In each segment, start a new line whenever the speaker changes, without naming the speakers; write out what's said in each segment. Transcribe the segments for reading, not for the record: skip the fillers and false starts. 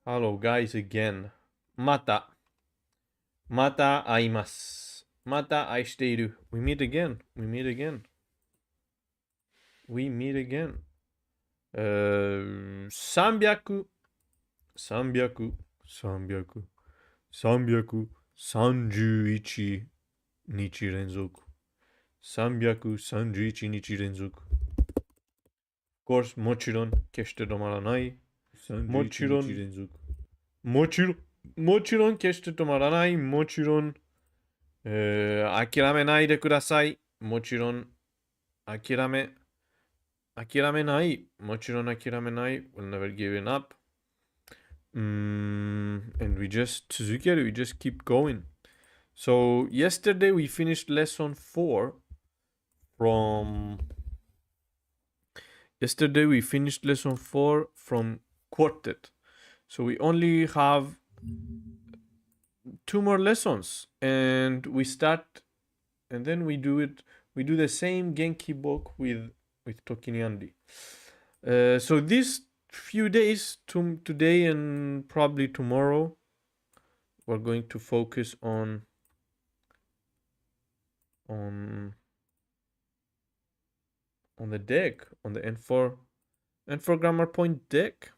Hello guys again. また会います。また愛している。We meet again. We meet again. We meet again. 300、300、300、331日連続。331日連続。Of course, もちろん決して止まらない。もちろん連続。もちろん決して止まらない。もちろん、諦めないでください。もちろん、諦めない。もちろん諦めない。We'll never give it up. And we just 続ける。We just keep going. So, yesterday we finished lesson 4 from... Yesterday we finished lesson 4 from quartet. So we only have 2 more lessons and we start and then we do the same Genki book with Tokiniandi. So these few days, today and probably tomorrow, we're going to focus on the deck, on the N4 grammar point deck.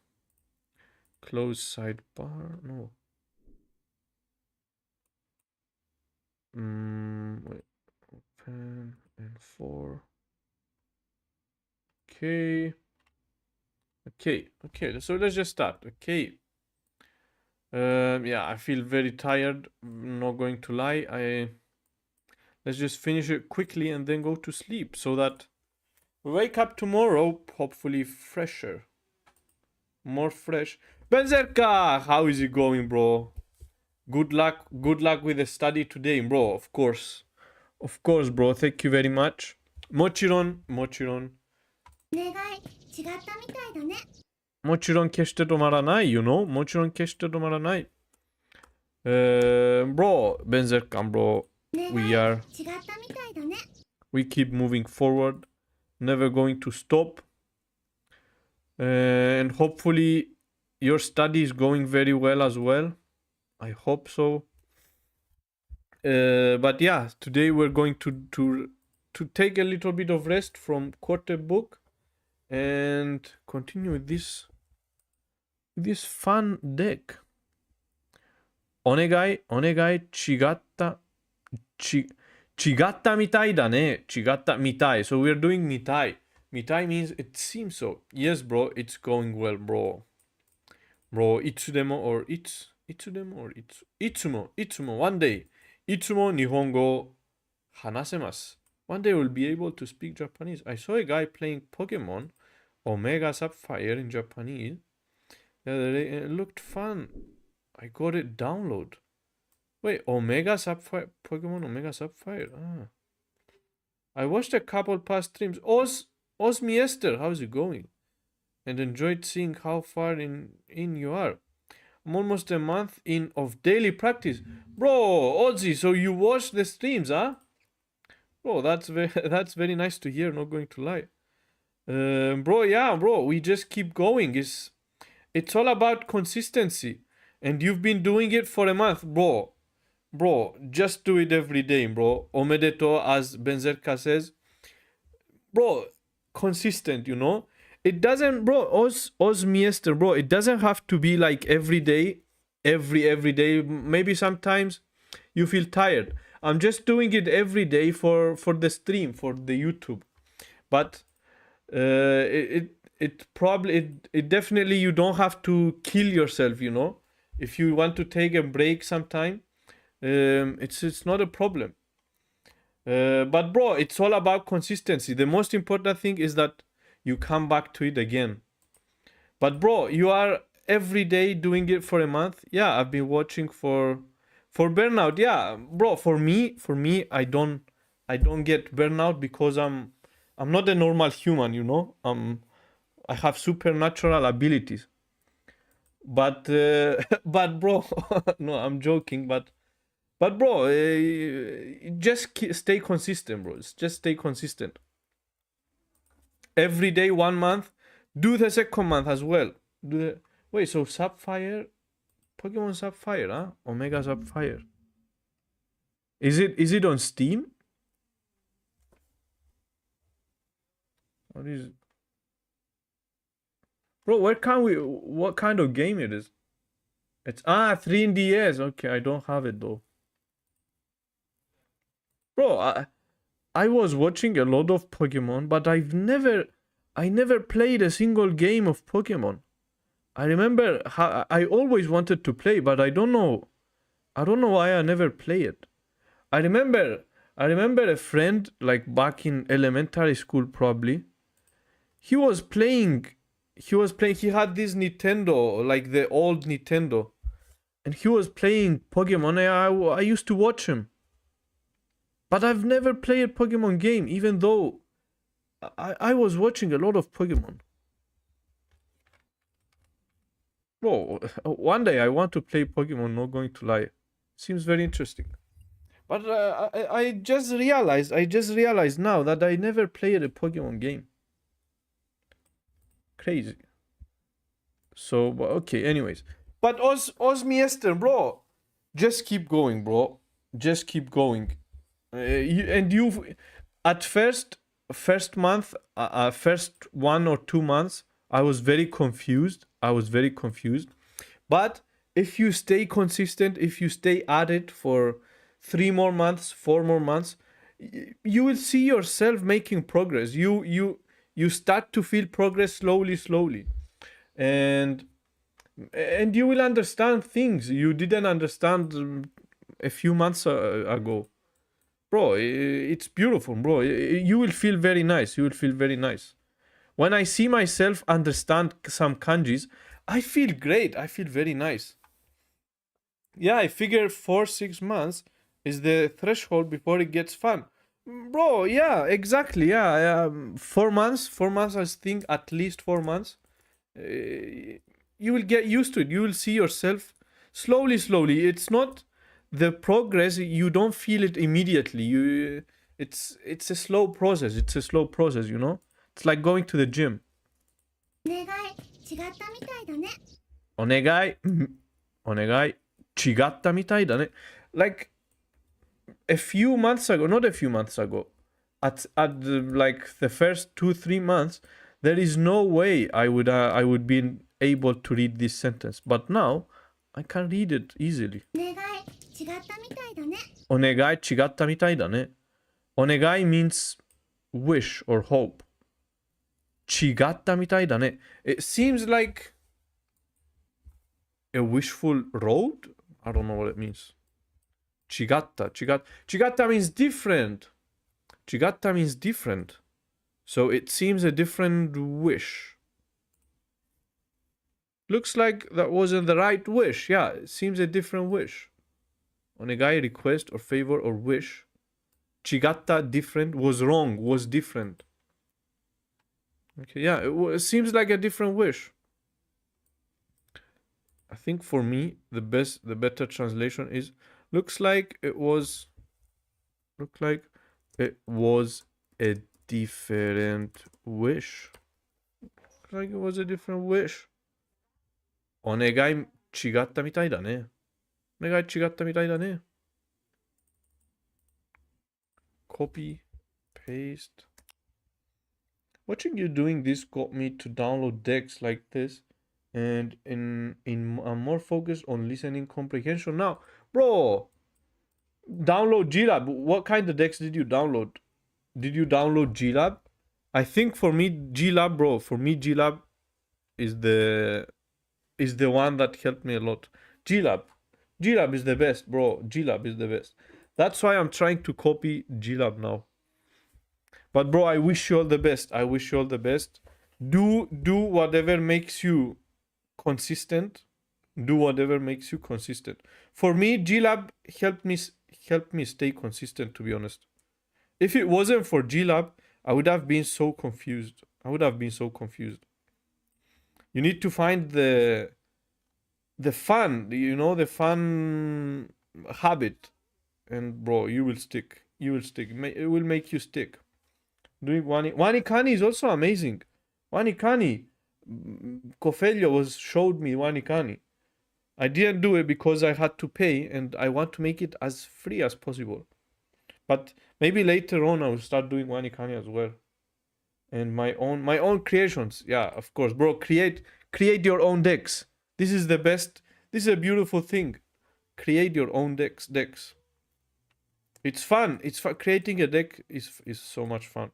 Close sidebar. No. Wait. Open N4. Okay. So let's just start. Okay. Yeah, I feel very tired. Not going to lie. Let's just finish it quickly and then go to sleep so that we wake up tomorrow hopefully fresher, more fresh. Benzerka, how is it going, bro? Good luck with the study today, bro. Of course, bro. Thank you very much. Mochiron.
願い違ったみたいだね。
もちろん決して止まらない、you know? もちろん決して止まらない。Bro, Benzerkan, bro. We
違ったみたいだね。
we keep moving forward, never going to stop. And hopefully your study is going very well as well. I hope so. But yeah, today we're going to take a little bit of rest from quartet book and continue with this fun deck. お願い、違ったみたいだね。違ったみたい。So we're doing みたい。みたい means it seems so. Yes, bro, it's going well, bro. Bro, いつでも or いつでも or いつも one day いつも日本語を話せます。One day we'll be able to speak Japanese. I saw a guy playing Pokemon Omega Sapphire in Japanese. It looked fun. I got it download. Wait, Omega Sapphire, Pokemon Omega Sapphire. I watched a couple past streams. Osmiester, how's it going? And enjoyed seeing how far in you are. I'm almost a month in of daily practice. Bro, Ozzy, so you watch the streams, huh? Bro, that's very nice to hear, not going to lie. Bro, we just keep going. It's all about consistency. And you've been doing it for a month, bro. Bro, just do it every day, bro. Omedeto, as Benzerka says. Bro, consistent, you know? It doesn't, bro, Osmiester, bro, it doesn't have to be like every day, every day. Maybe sometimes you feel tired. I'm just doing it every day for the stream, for the YouTube. But it definitely, you don't have to kill yourself, you know? If you want to take a break sometime, it's not a problem. But bro, it's all about consistency. The most important thing is that you come back to it again. But bro, you are every day doing it for a month. Yeah, I've been watching for burnout. Yeah, bro, for me, I don't get burnout because I'm not a normal human, you know. I have supernatural abilities. But bro, no, I'm joking. But bro, just stay consistent, bro. Just stay consistent. Every day, 1 month. Do the second month as well. Wait, so Sapphire Pokemon Sapphire, huh? Omega Sapphire. Is it on Steam? What is it? Bro, where can we what kind of game it is? It's 3DS. Okay, I don't have it though. Bro, I was watching a lot of Pokemon, but I never played a single game of Pokemon. I remember how I always wanted to play, but I don't know why I never play it. I remember a friend like back in elementary school probably. He was playing he had this Nintendo, like the old Nintendo. And he was playing Pokemon. I used to watch him. But I've never played a Pokemon game, even though I was watching a lot of Pokemon. Bro, one day I want to play Pokemon, not going to lie. Seems very interesting. But I just realized now that I never played a Pokemon game. Crazy. So, okay, anyways. But os miester, bro. Just keep going, bro. Just keep going. You at first month, first 1 or 2 months, I was very confused. But if you stay consistent, if you stay at it for 3 more months, 4 more months, you will see yourself making progress. You start to feel progress slowly. And you will understand things you didn't understand a few months ago. Bro, it's beautiful, bro. You will feel very nice. When I see myself understand some kanjis, I feel great. I feel very nice. Yeah, I figure 4-6 months is the threshold before it gets fun. Bro, yeah, exactly. Yeah, 4 months. 4 months, I think at least 4 months. You will get used to it. You will see yourself slowly. It's not the progress. You don't feel it immediately. It's a slow process. You know. It's like going to the gym.
お願い、違ったみたいだね。
お願い、違ったみたいだね。Like a few months ago, not a few months ago, at like the first 2-3 months, there is no way I would be able to read this sentence. But now I can read it easily.
お願い、違ったみたいだね。
お願い、違ったみたいだね。お願い means wish or hope. 違ったみたいだね. It seems like a wishful road? I don't know what it means. 違った means different. 違った means different. So it seems a different wish. Looks like that wasn't the right wish. Yeah, it seems a different wish. お願い request or favor or wish. 違った different, was wrong, was different. Okay, yeah, it seems like a different wish. I think for me, the better translation is looks like it was a different wish. Looks like it was a different wish. お願い違ったみたいだね。お願い違ったみたいだね。Copy, paste. Watching you doing this got me to download decks like this, and I'm more focused on listening comprehension now. Bro, download GLab. What kind of decks did you download? Did you download GLab? I think for me GLab, bro. For me GLab is the one that helped me a lot. GLab is the best, bro. GLab is the best. That's why I'm trying to copy GLab now. But bro, I wish you all the best. Do whatever makes you consistent. For me, GLab helped me stay consistent, to be honest. If it wasn't for GLab, I would have been so confused. You need to find the fun, the fun habit. And bro, you will stick. It will make you stick. Doing Wanikani is also amazing. Wanikani. Cofelio showed me Wanikani. I didn't do it because I had to pay and I want to make it as free as possible. But maybe later on I will start doing wanikani as well. And my own creations. Yeah, of course, bro. Create your own decks. This is the best. This is a beautiful thing. Create your own decks. It's fun. It's fun. Creating a deck is so much fun.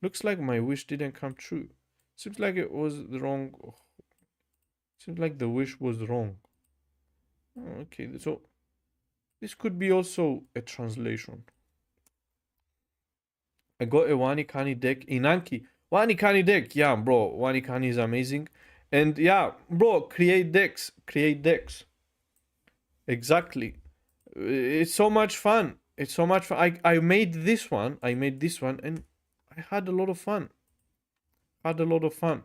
Looks like my wish didn't come true. Seems like it was the wrong. Seems like the wish was wrong. Oh, okay, so this could be also a translation. I got a Wanikani deck in Anki. Wanikani deck, yeah, bro. Wanikani is amazing. And yeah, bro, create decks. Create decks. Exactly. It's so much fun. It's so much fun. I made this one. I made this one and I had a lot of fun. Had a lot of fun.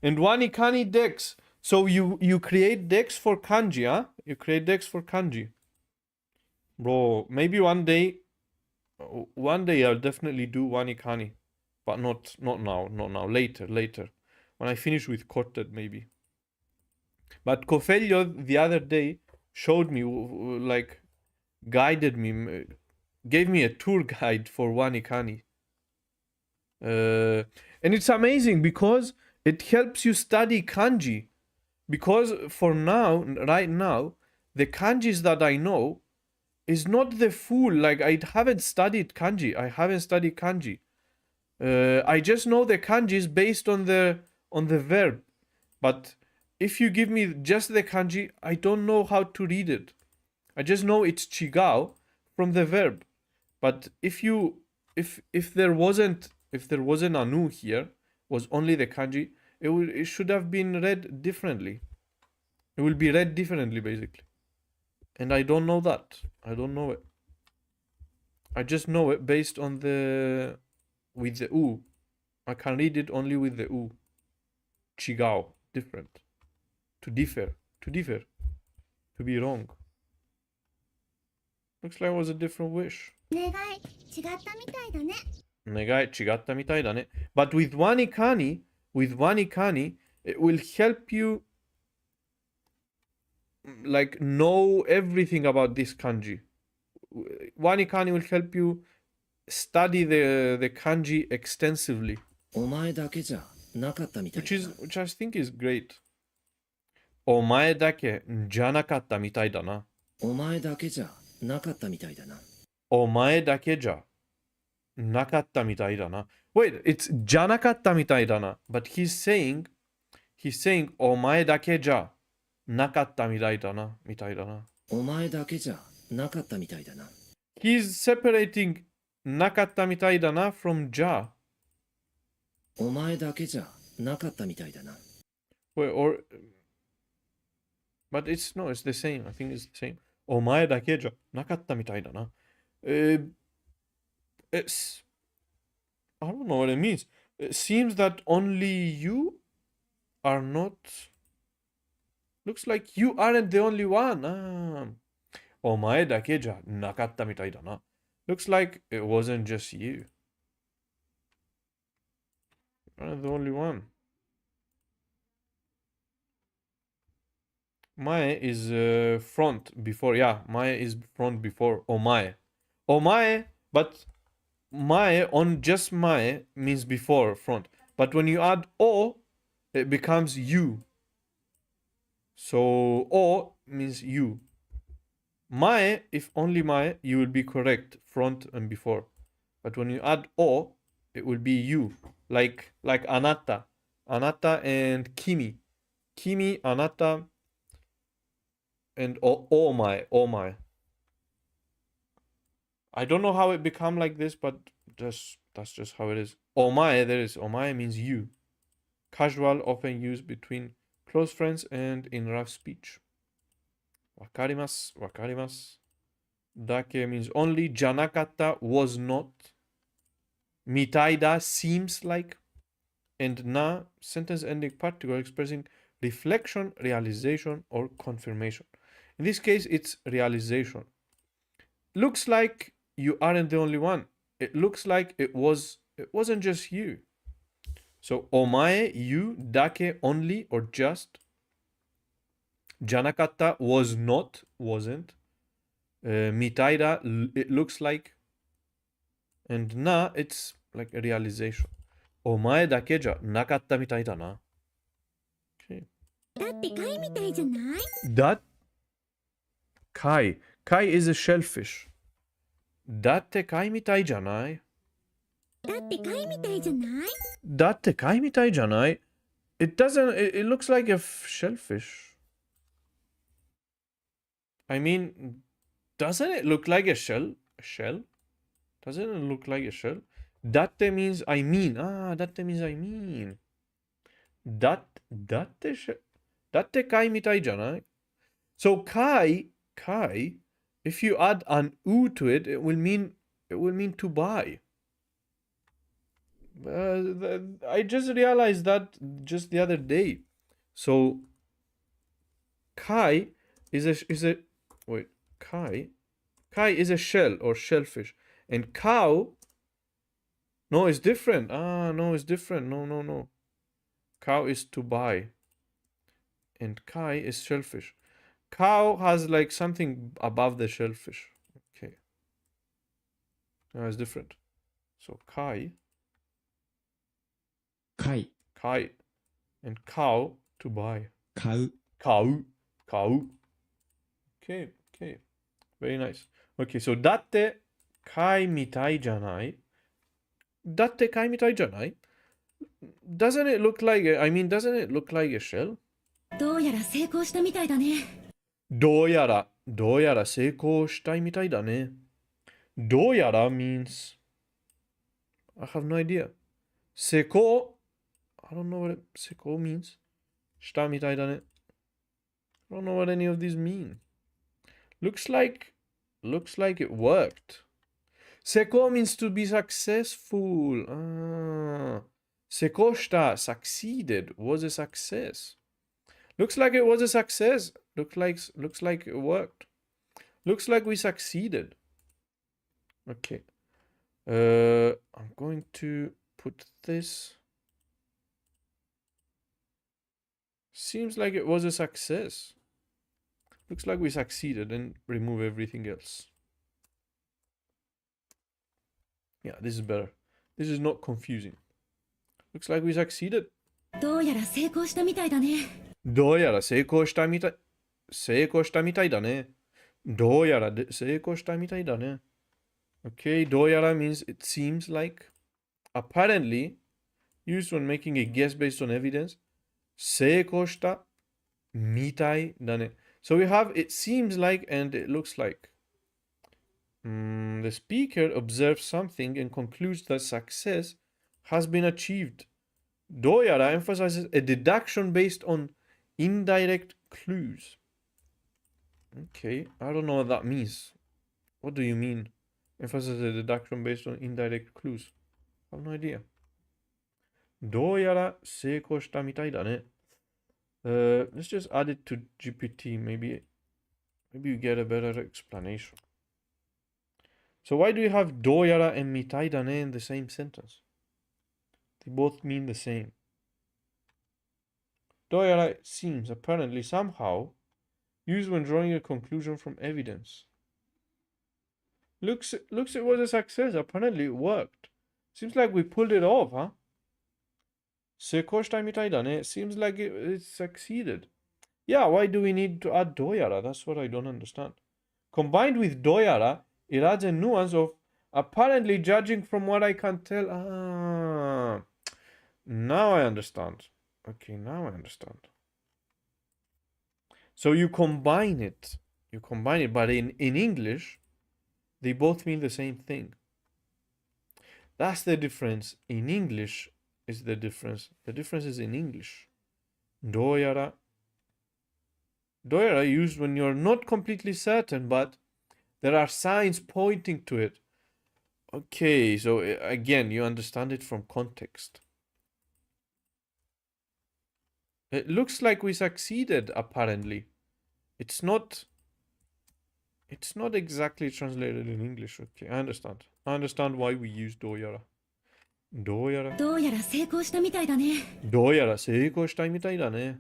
And Wanikani decks. So you create decks for kanji, huh? You create decks for kanji. Bro, maybe one day I'll definitely do Wanikani. But not now, not now. Later. When I finish with Corted, maybe. But Cofelio the other day showed me, like, guided me, gave me a tour guide for Wanikani. And it's amazing because it helps you study kanji. Because for now, right now, the kanjis that I know is not the full, like I haven't studied kanji. I just know the kanjis based on the verb. But if you give me just the kanji, I don't know how to read it. I just know it's chigao from the verb. But if there wasn't anu here, was only the kanji, it should have been read differently. It will be read differently, basically. And I don't know that. I don't know it. I just know it based on with the u. I can read it only with the u. Chigao, different. To differ. To be wrong. Looks like it was a different wish.
願い違ったみたいだね。
願い違ったみたいだね. But with Wanikani, it will help you like know everything about this kanji. Wanikani will help you study the kanji extensively.
お前だけじゃなかったみたいだな。
Which I think is great. お前だけじゃなかったみたいだな。
お前だけじゃなかったみたいだな。
お前だけじゃなかったみたいだな。Wait, it's じゃなかったみたいだな。But he's saying お前だけじゃなかったみたいだな。
お前だけじゃなかったみたいだな。
He's separating なかったみたいだな from じゃ。
お前だけじゃなかったみたいだな。
Wait, but it's the same. I think it's the same. お前だけじゃなかったみたいだな。It's I don't know what it means. It seems that only you are not. Looks like you aren't the only one. お前だけじゃなかったみたいだな. Looks like it wasn't just you. You aren't the only one. Mae is front before. Yeah, Mae is front before omae. Omae, but Mae on just Mae means before front. But when you add o, it becomes you. So o means you. Mae, if only Mae, you will be correct, front and before. But when you add o, it will be you. Like anata. Anata and kimi. Kimi, anata, and omae. I don't know how it become like this, but that's just how it is. Omae, there is. Omae means you. Casual, often used between close friends and in rough speech. Wakarimasu. Dake means only. Janakata was not. Mitaida seems like. And na, sentence ending particular expressing reflection, realization, or confirmation. In this case, it's realization. Looks like you aren't the only one. It looks like it wasn't just you. So omae, you, dake, only or just. Janakata was not, wasn't. Mitaida, it looks like. And na, it's like a realization. Omae dake ja nakatta mitai da na. Okay.
だって貝みたいじゃない？
That kai. Kai is a shellfish. Datte kai mitai janai.
だって貝みたいじゃない？
Datte kai mitai janai. It doesn't. It looks like a shellfish. I mean, doesn't it look like a shell? A shell? Doesn't it look like a shell? Datte means I mean. Datte means I mean. Datte kai mitai janai. So kai, if you add an u to it, it will mean to buy. I just realized that just the other day. So kai is a wait, kai is a shell or shellfish, and cow, no, it's different. No, it's different. No. Cow is to buy, and kai is shellfish. Cow has like something above the shellfish. Okay. No, it's different. So kai,
貝、
and cow to buy.
買う、
Cow. Okay. Very nice. Okay, so datte kai mitai janai. Datte kai mitai janai. Doesn't it look like a shell?
どうやら成功したみたいだね。
どうやら成功したいみたいだね。どうやら means I have no idea. 成功 I don't know what 成功 means. したみたいだね。I don't know what any of these mean. Looks like it worked. 成功 means to be successful. 成功した succeeded was a success. Looks like it was a success. Looks like it worked. Looks like we succeeded. Okay. I'm going to put this. Seems like it was a success. Looks like we succeeded, and remove everything else. Yeah, this is better. This is not confusing. Looks like we succeeded.
どうやら成功したみたいだね。
どうやら成功したみたいだね。どうやら成功したみたいだね。Okay, どうやら means it seems like. Apparently, used when making a guess based on evidence. 成功したみたいだね。So we have it seems like and it looks like. The speaker observes something and concludes that success has been achieved. どうやら emphasizes a deduction based on indirect clues. Okay, I don't know what that means. What do you mean? Emphasizes a deduction based on indirect clues. I have no idea. どうやら成功したみたいだね。Let's just add it to GPT. Maybe you get a better explanation. So why do you have どうやら and みたいだね in the same sentence? They both mean the same. どうやら seems apparently somehow used when drawing a conclusion from evidence. Looks it was a success. Apparently it worked. Seems like we pulled it off, huh? 成功したみたいだね. Seems like it succeeded. Yeah, why do we need to add どうやら? That's what I don't understand. Combined with どうやら, it adds a nuance of apparently judging from what I can tell. Now I understand. Okay, now I understand. So you combine it, but in English, they both mean the same thing. That's the difference. In English is the difference. The difference is in English. どうやらused when you're not completely certain, but there are signs pointing to it. Okay, so again, you understand it from context. It looks like we succeeded, apparently. It's not exactly translated in English. Okay, I understand. I understand why we use どうやら。どうやら。
どうやら成功したみたいだね。
どうやら成功したみたいだね。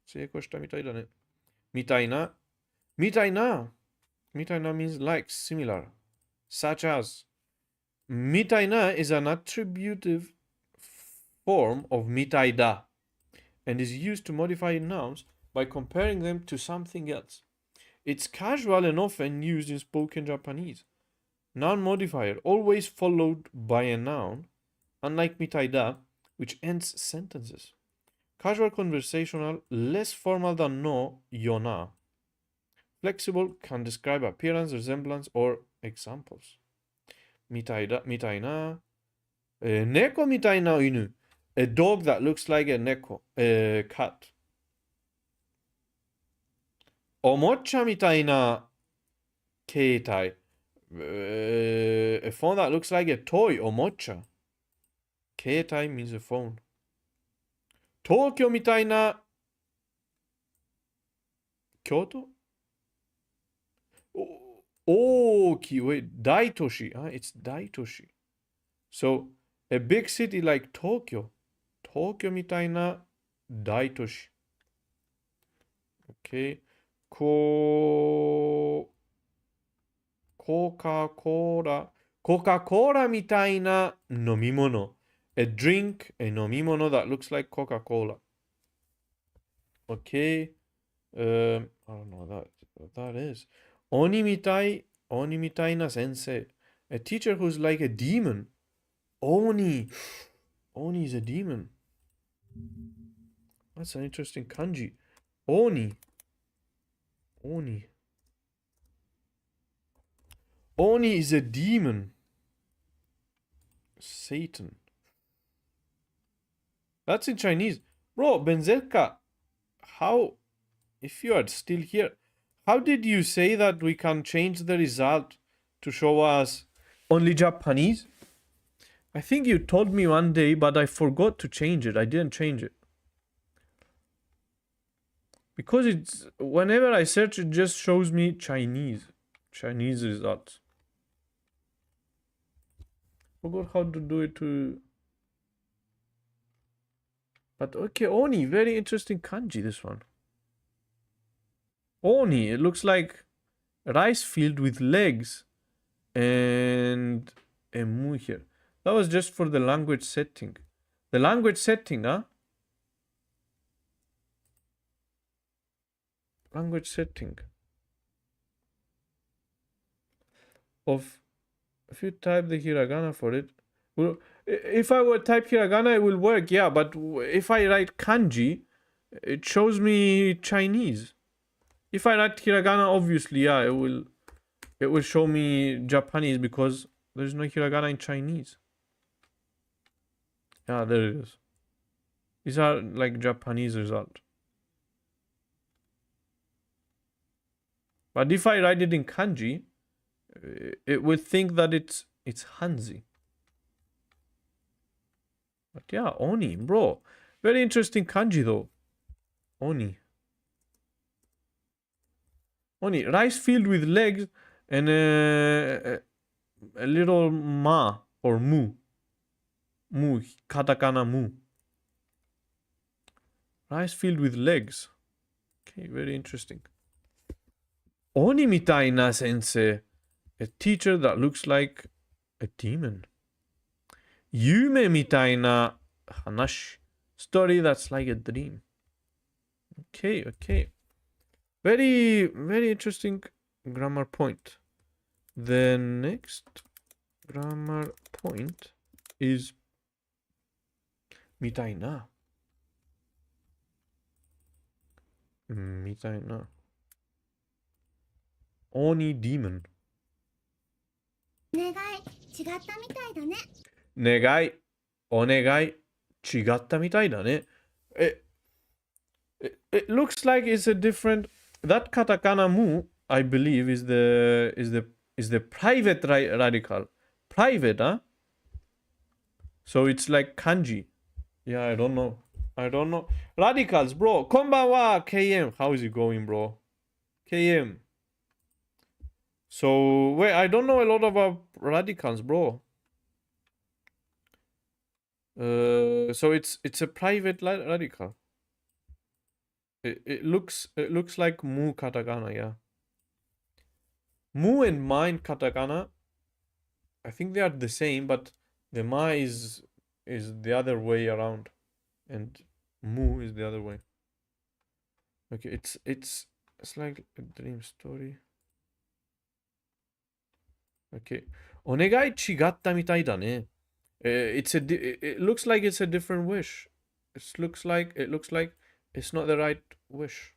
成功したみたいだね。Mitaina. Mitaina. Mitaina means like, similar. Such as. Mitaina is an attributive form of mitaida and is used to modify nouns by comparing them to something else. It's casual and often used in spoken Japanese. Noun modifier always followed by a noun, unlike mitaida, which ends sentences. Casual conversational, less formal than no, yona. Flexible can describe appearance, resemblance, or examples. Mitaida, mitaina. Neko mitaina inu. A dog that looks like a neko, a cat. Omocha mitaina keitai. A phone that looks like a toy, omocha. Keitai means a phone. Tokyo mitaina Kyoto? Wait, Daitoshi. It's Daitoshi. So, a big city like Tokyo. Tokyo mitaina Daitoshi. Okay. Coca-Cola. Coca-Cola mitaina nomimono. A drink, a nomimono that looks like Coca-Cola. Okay. I don't know what that is. Oni mitaina sensei. A teacher who's like a demon. Oni is a demon. That's an interesting kanji. Oni is a demon. Satan. That's in Chinese. Bro, Benzelka, how, if you are still here, how did you say that we can change the result to show us only Japanese? I think you told me one day, but I forgot to change it. I didn't change it. Because it's, whenever I search, it just shows me Chinese results. Forgot how to do it to... But okay, Oni, very interesting kanji, this one. Oni, it looks like a rice field with legs and a mu here. That was just for the language setting. The language setting, language setting of, if you type the hiragana for it, well, if I would type hiragana, it will work, yeah, but if I write kanji, it shows me Chinese. If I write hiragana, obviously, yeah, it will show me Japanese because there's no hiragana in Chinese. Yeah, there it is. These are like Japanese result. But if I write it in kanji, it will think that it's Hanzi. But yeah, Oni, bro. Very interesting kanji though. Oni. Oni, rice field with legs and a little ma or mu. Mu, katakana mu. Rice field with legs. Okay, very interesting. Oni mitaina sensei. A teacher that looks like a demon. Yume mitaina hanashi. Story that's like a dream. Okay. Very, very interesting grammar point. The next grammar point is mitaina. Mitaina. Oni demon.
願い違ったみたいだね。
願い、お願い、違ったみたいだね。It looks like it's a different. That katakana mu, I believe, is the private radical. Private, huh? So it's like kanji. Yeah, I don't know. Radicals, bro. Konbanwa, KM. How is it going, bro? KM. So, wait, I don't know a lot about radicals, bro. So it's a private radical. It looks like mu katakana, yeah. Mu and mine katakana, I think they are the same, but the ma is the other way around, and mu is the other way. Okay, it's like a dream story. Okay. お願い違ったみたいだね。it looks like it's a different wish. It looks like it's not the right wish.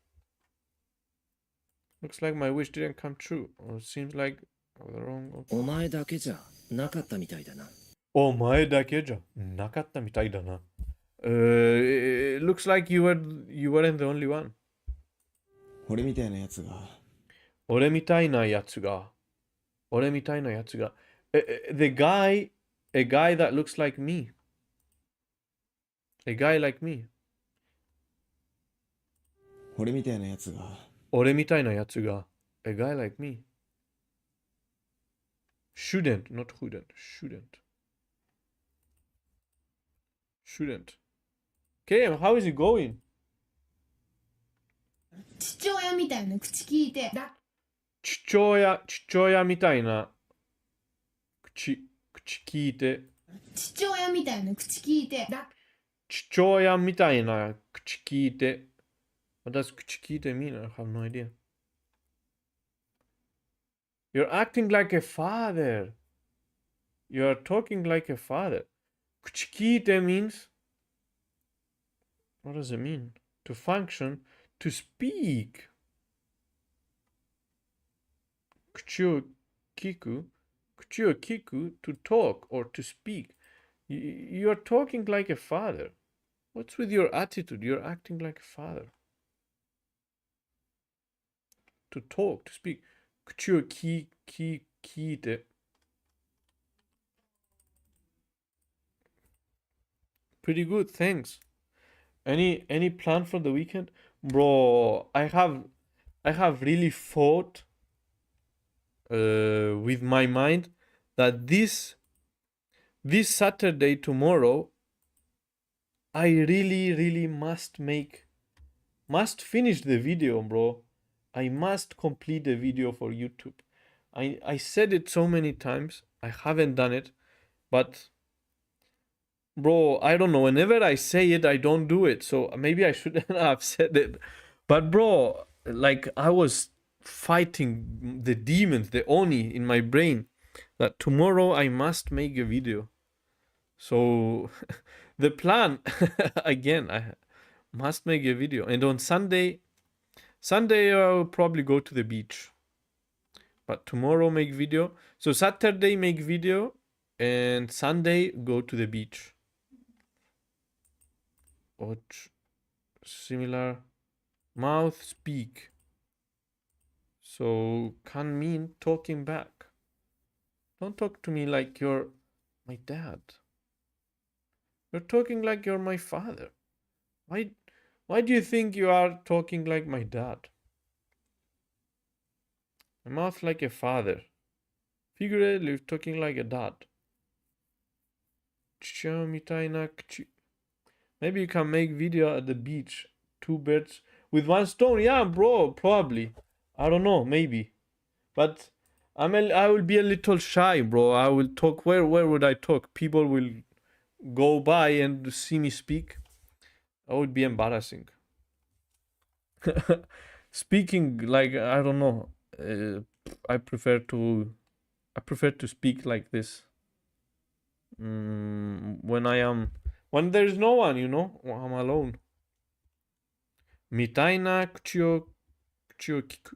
Looks like my wish didn't come true. Or it seems like the wrong.
お前だけじゃなかったみたいだな。
お前だけじゃなかったみたいだな。It looks like you weren't the only one.
俺みたいなやつが
俺みたいなやつが。俺みたいなやつが。A guy that looks like me. A guy like me.
俺みたいなやつが
俺みたいなやつが。A guy like me. Shouldn't, not wouldn't. Shouldn't. Okay, how is it going?
父親みたいな口聞いて
父親みたいな口聞いて。
父親みたいな口聞いて
父親みたいな口聞いて。What does 口聞いて mean? I have no idea. You're acting like a father. You're talking like a father. 口聞いて means. What does it mean? To function, to speak. 口を聞く to talk or to speak. You're talking like a father. What's with your attitude? You're acting like a father. To talk, to speak. 口を聞いて。Pretty good, thanks. Any plan for the weekend? Bro, I have really fought with my mind that this Saturday, tomorrow, I really must finish the video, bro. I must complete the video for YouTube. I said it so many times. I haven't done it, but bro, I don't know. Whenever I say it, I don't do it. So maybe I shouldn't have said it. But bro, like I was fighting the demons, the Oni in my brain, that tomorrow I must make a video. So the plan, again, I must make a video. And on Sunday I'll probably go to the beach. But tomorrow make video. So Saturday make video and Sunday go to the beach. Or similar. Mouth speak. So can mean talking back. Don't talk to me like you're my dad. You're talking like you're my father. Why do you think you are talking like my dad? My mouth like a father. Figuratively talking like a dad. Maybe you can make video at the beach. 2 birds with 1 stone. Yeah, bro, probably. I don't know, maybe. But I will be a little shy, bro. I will talk. Where would I talk? People will go by and see me speak. That would be embarrassing. Speaking like, I don't know. I prefer to speak like this. When there's no one, you know, I'm alone. Mitaina kuchio kiku.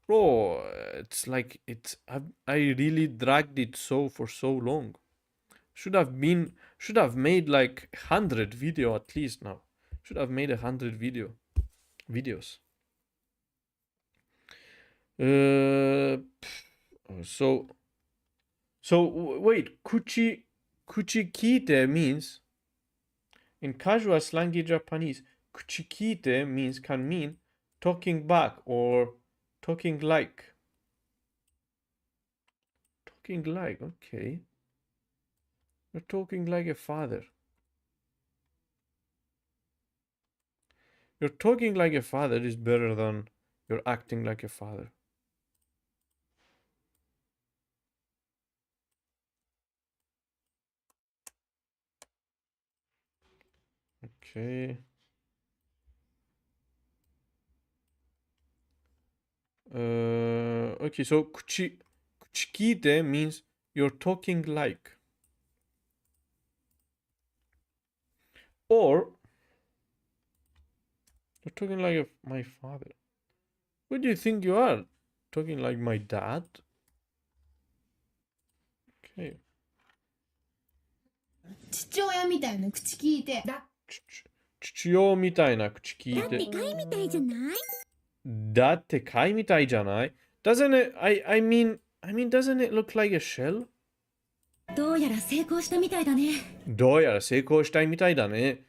Bro, it's like I really dragged it for so long. Should have made like 100 video at least now. Should have made 100 videos. So wait, kuchikite means in casual slangy Japanese, kuchikite can mean talking back or talking like. Talking like, okay. You're talking like a father. You're talking like a father is better than you're acting like a father. Okay. Okay, so kuchikite means you're talking like. Or you're talking like my father. What do you think you are? Talking like my dad? Okay.
父親みたいな口聞いて。
父親みたいな口聞い
だって
て。
貝みたいじゃない？
だって貝みたいじゃない? Doesn't it, I mean, doesn't it look like a shell?
どうやら成功したみたいだね。
どうやら成功したいみたいだね。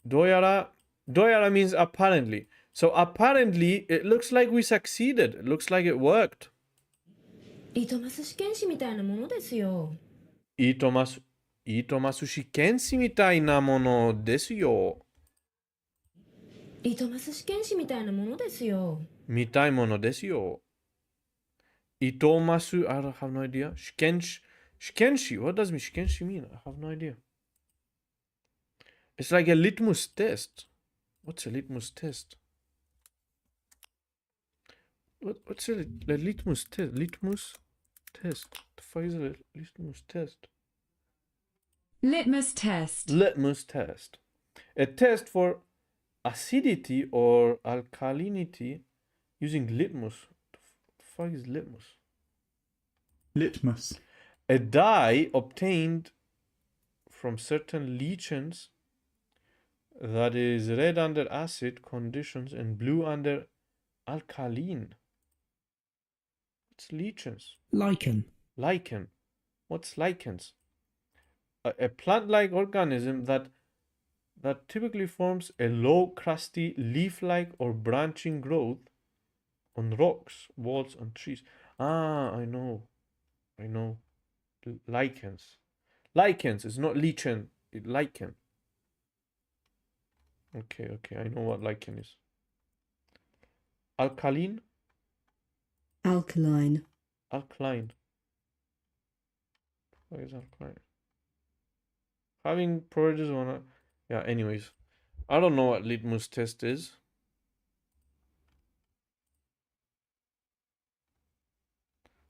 どうやら means apparently. So apparently, it looks like we succeeded. It looks like it worked.
リトマス試験紙みたいなものですよ。
いいとます試験紙みたいなものですよ。
リトマス試験紙みたいなものですよ。
みたいものですよ。いとます I have no idea. 試験紙 What does 試験紙 mean? I have no idea. It's like a litmus test. What's a litmus test? What's a litmus test? Litmus test. The fuck is a litmus test?
Litmus test.
Litmus test. A test for acidity or alkalinity using litmus. The fuck is litmus?
Litmus.
A dye obtained from certain lichens that is red under acid conditions and blue under alkaline. What's lichens?
Lichen.
Lichen. What's lichens? A plant-like organism that typically forms a low, crusty, leaf-like or branching growth on rocks, walls, and trees. Ah, I know. Lichens. Lichens. It's not lichen. It's lichen. Okay. I know what lichen is. Alkaline?
Alkaline.
Alkaline. What is alkaline? Having properties on it. Yeah, anyways. I don't know what litmus test is.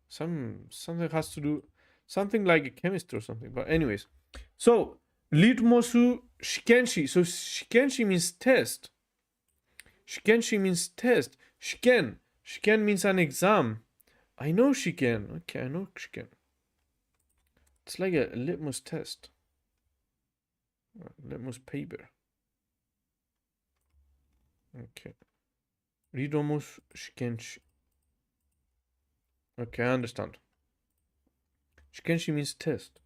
Something has to do something like a chemist or something. But anyways. So litmosu shikenshi. So shikenshi means test. Shikenshi means test. Shiken. Shiken means an exam. I know shiken. Okay, I know shiken. It's like a litmus test. Litmus paper. Okay. Ridomus shikenshi. Okay, I understand. Shikenshi means test.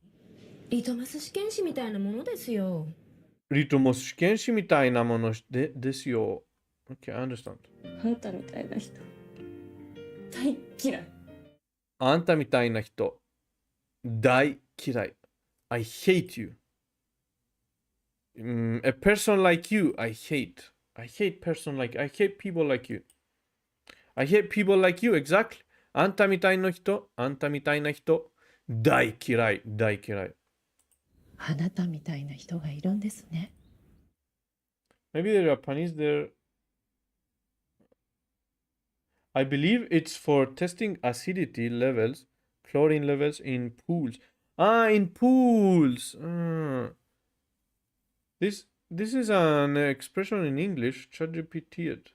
リトマス試験紙みたいなものですよ。
Ritomos shikenshi mitai na mono desu yo. Okay, I understand.
あんたみたいな人、大嫌い。
あんたみたいな人、大嫌い。I hate you. A person like you, I hate. I hate people like you. I hate people like you, exactly. あんたみたいな人、大嫌い。
あなたみたいな人がいるんですね。
Maybe the Japanese there. I believe it's for testing acidity levels, chlorine levels in pools. In pools. This is an expression in English. ChatGPT it.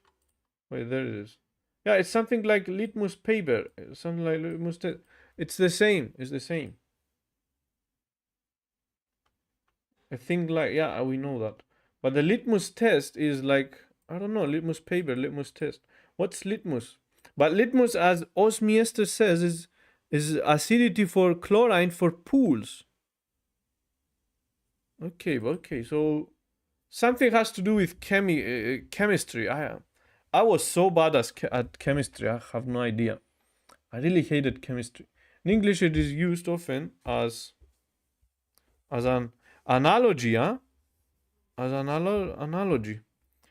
Wait, there it is. Yeah, it's something like litmus paper. Something like litmus test. It's the same. I think like, yeah, we know that. But the litmus test is like, I don't know, litmus paper, litmus test. What's litmus? But litmus, as Osmiester says, is acidity for chlorine for pools. Okay, so something has to do with chemistry. I was so bad at chemistry, I have no idea. I really hated chemistry. In English, it is used often as an analogy, As an analogy.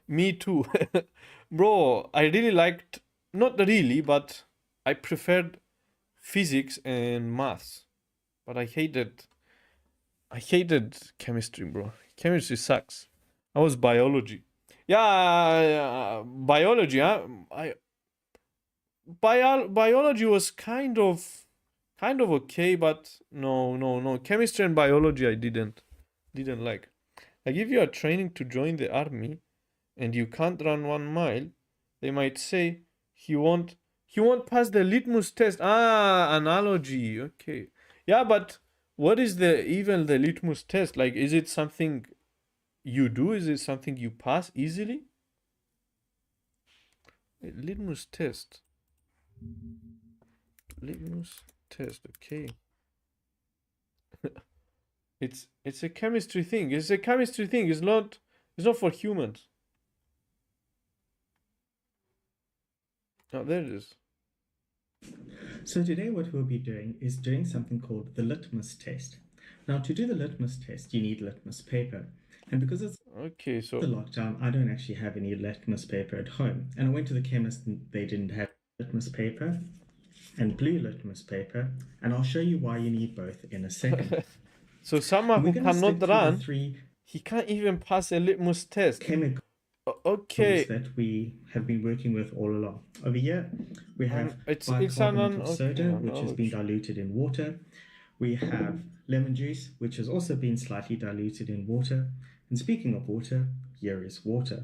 Me too. Bro, I really liked, not really, but I preferred physics and maths. But I hated chemistry, bro. Chemistry sucks. I was biology. Yeah, biology, huh? Biology was kind of okay, but no. Chemistry and biology I didn't like. Like if you are training to join the army and you can't run 1 mile, they might say he won't pass the litmus test. Ah, analogy. Okay. Yeah, but what is the litmus test? Like, is it something you do? Is it something you pass easily? Litmus test. Litmus test. Okay. It's a chemistry thing. It's a chemistry thing. It's not for humans. Oh, there it is.
So today what we'll be doing is doing something called the litmus test. Now to do the litmus test, you need litmus paper. And because it's
Okay, so
the lockdown, I don't actually have any litmus paper at home. And I went to the chemist and they didn't have litmus paper and blue litmus paper. And I'll show you why you need both in a second.
so someone
We're
who
going to stick
cannot
to the
run,
three
he can't even pass a litmus test.
chemicals
Okay.
that we have been working with all along. Over here, we have
it's
bicarbonate
an
of soda,
okay,
which has been diluted in water. We have lemon juice, which has also been slightly diluted in water. And speaking of water, here is water.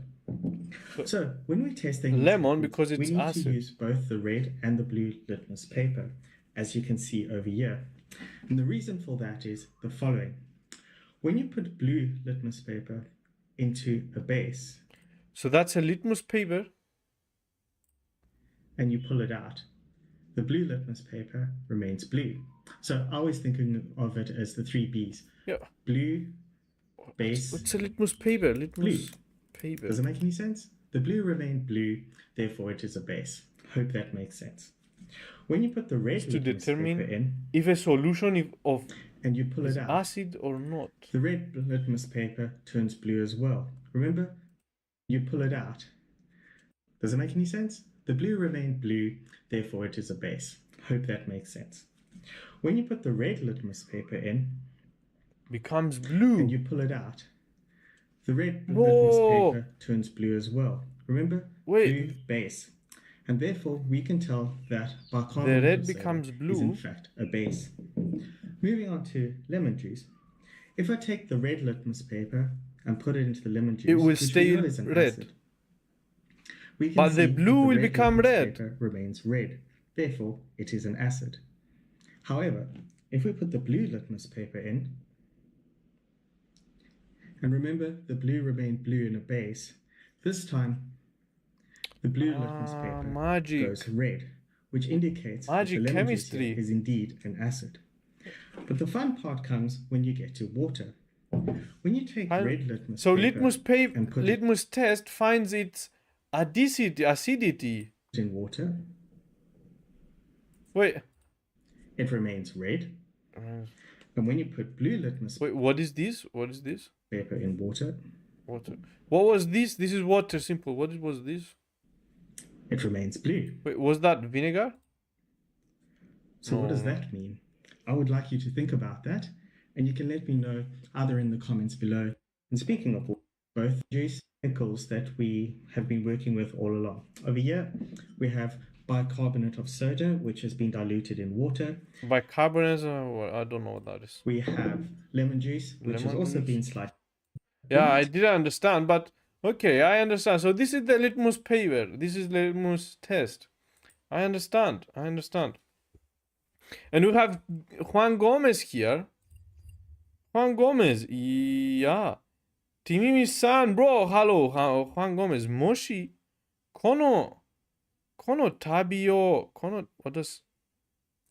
So when we're testing
lemon,
liquids,
because it's
we need
acid.
to use both the red and the blue litmus paper, as you can see over here. And the reason for that is the following. When you put blue litmus paper into a base,
So that's a litmus paper.
and you pull it out, the blue litmus paper remains blue. So I was thinking of it as the 3 B's.
Yeah.
Blue, base,
What's a litmus paper? Litmus paper.
Does it make any sense? The blue remained blue, therefore it is a base. Hope that makes sense. When you put the red
To
litmus
determine
paper in
if a solution of
and you pull
is
it out,
acid or not.
the red litmus paper turns blue as well. Remember? You pull it out. Does it make any sense? The blue remained blue, therefore it is a base. Hope that makes sense. When you put the red litmus paper in
Becomes blue.
and you pull it out, the red
Whoa.
litmus paper turns blue as well. Remember?
Wait.
Blue base. And therefore we can tell that
The
bicarbonate
red
of soda
becomes
is
blue.
in fact a base. Moving on to lemon juice. If I take the red litmus paper and put it into the lemon juice,
It will
which
stay
we know is an
red.
acid, we can
But the
see that
blue will
red
become
litmus
red.
paper remains red. Therefore, it is an acid. However, if we put the blue litmus paper in, and remember the blue remained blue in a base, this time the blue litmus paper
magic.
goes red, which indicates
Magic
that the lemon juice
chemistry.
here is indeed an acid. But the fun part comes when you get to water. When you take
And
red litmus
So
paper
litmus paper,
and put
litmus test finds its acidity.
it in water,
Wait,
it remains red. And when you put blue litmus
wait. What is this? What is this?
paper in water,
Water. What was this? This is water. Simple. What was this?
it remains blue.
Wait, was that vinegar?
So what does that mean? I would like you to think about that, and you can let me know either in the comments below. And speaking of both juice chemicals that we have been working with all along. Over here, we have bicarbonate of soda, which has been diluted in water.
Bicarbonate. Well, I don't know what that is.
We have lemon juice, which has
Lemon
also
juice.
been slightly...
Yeah, I didn't understand, but okay, I understand. So this is the litmus paper. This is the litmus test. I understand. I understand. And we have Juan Gomez here. Juan Gomez. Yeah. Timimi-san, bro. Hello, Juan Gomez. Moshi. Kono tabi o. What does.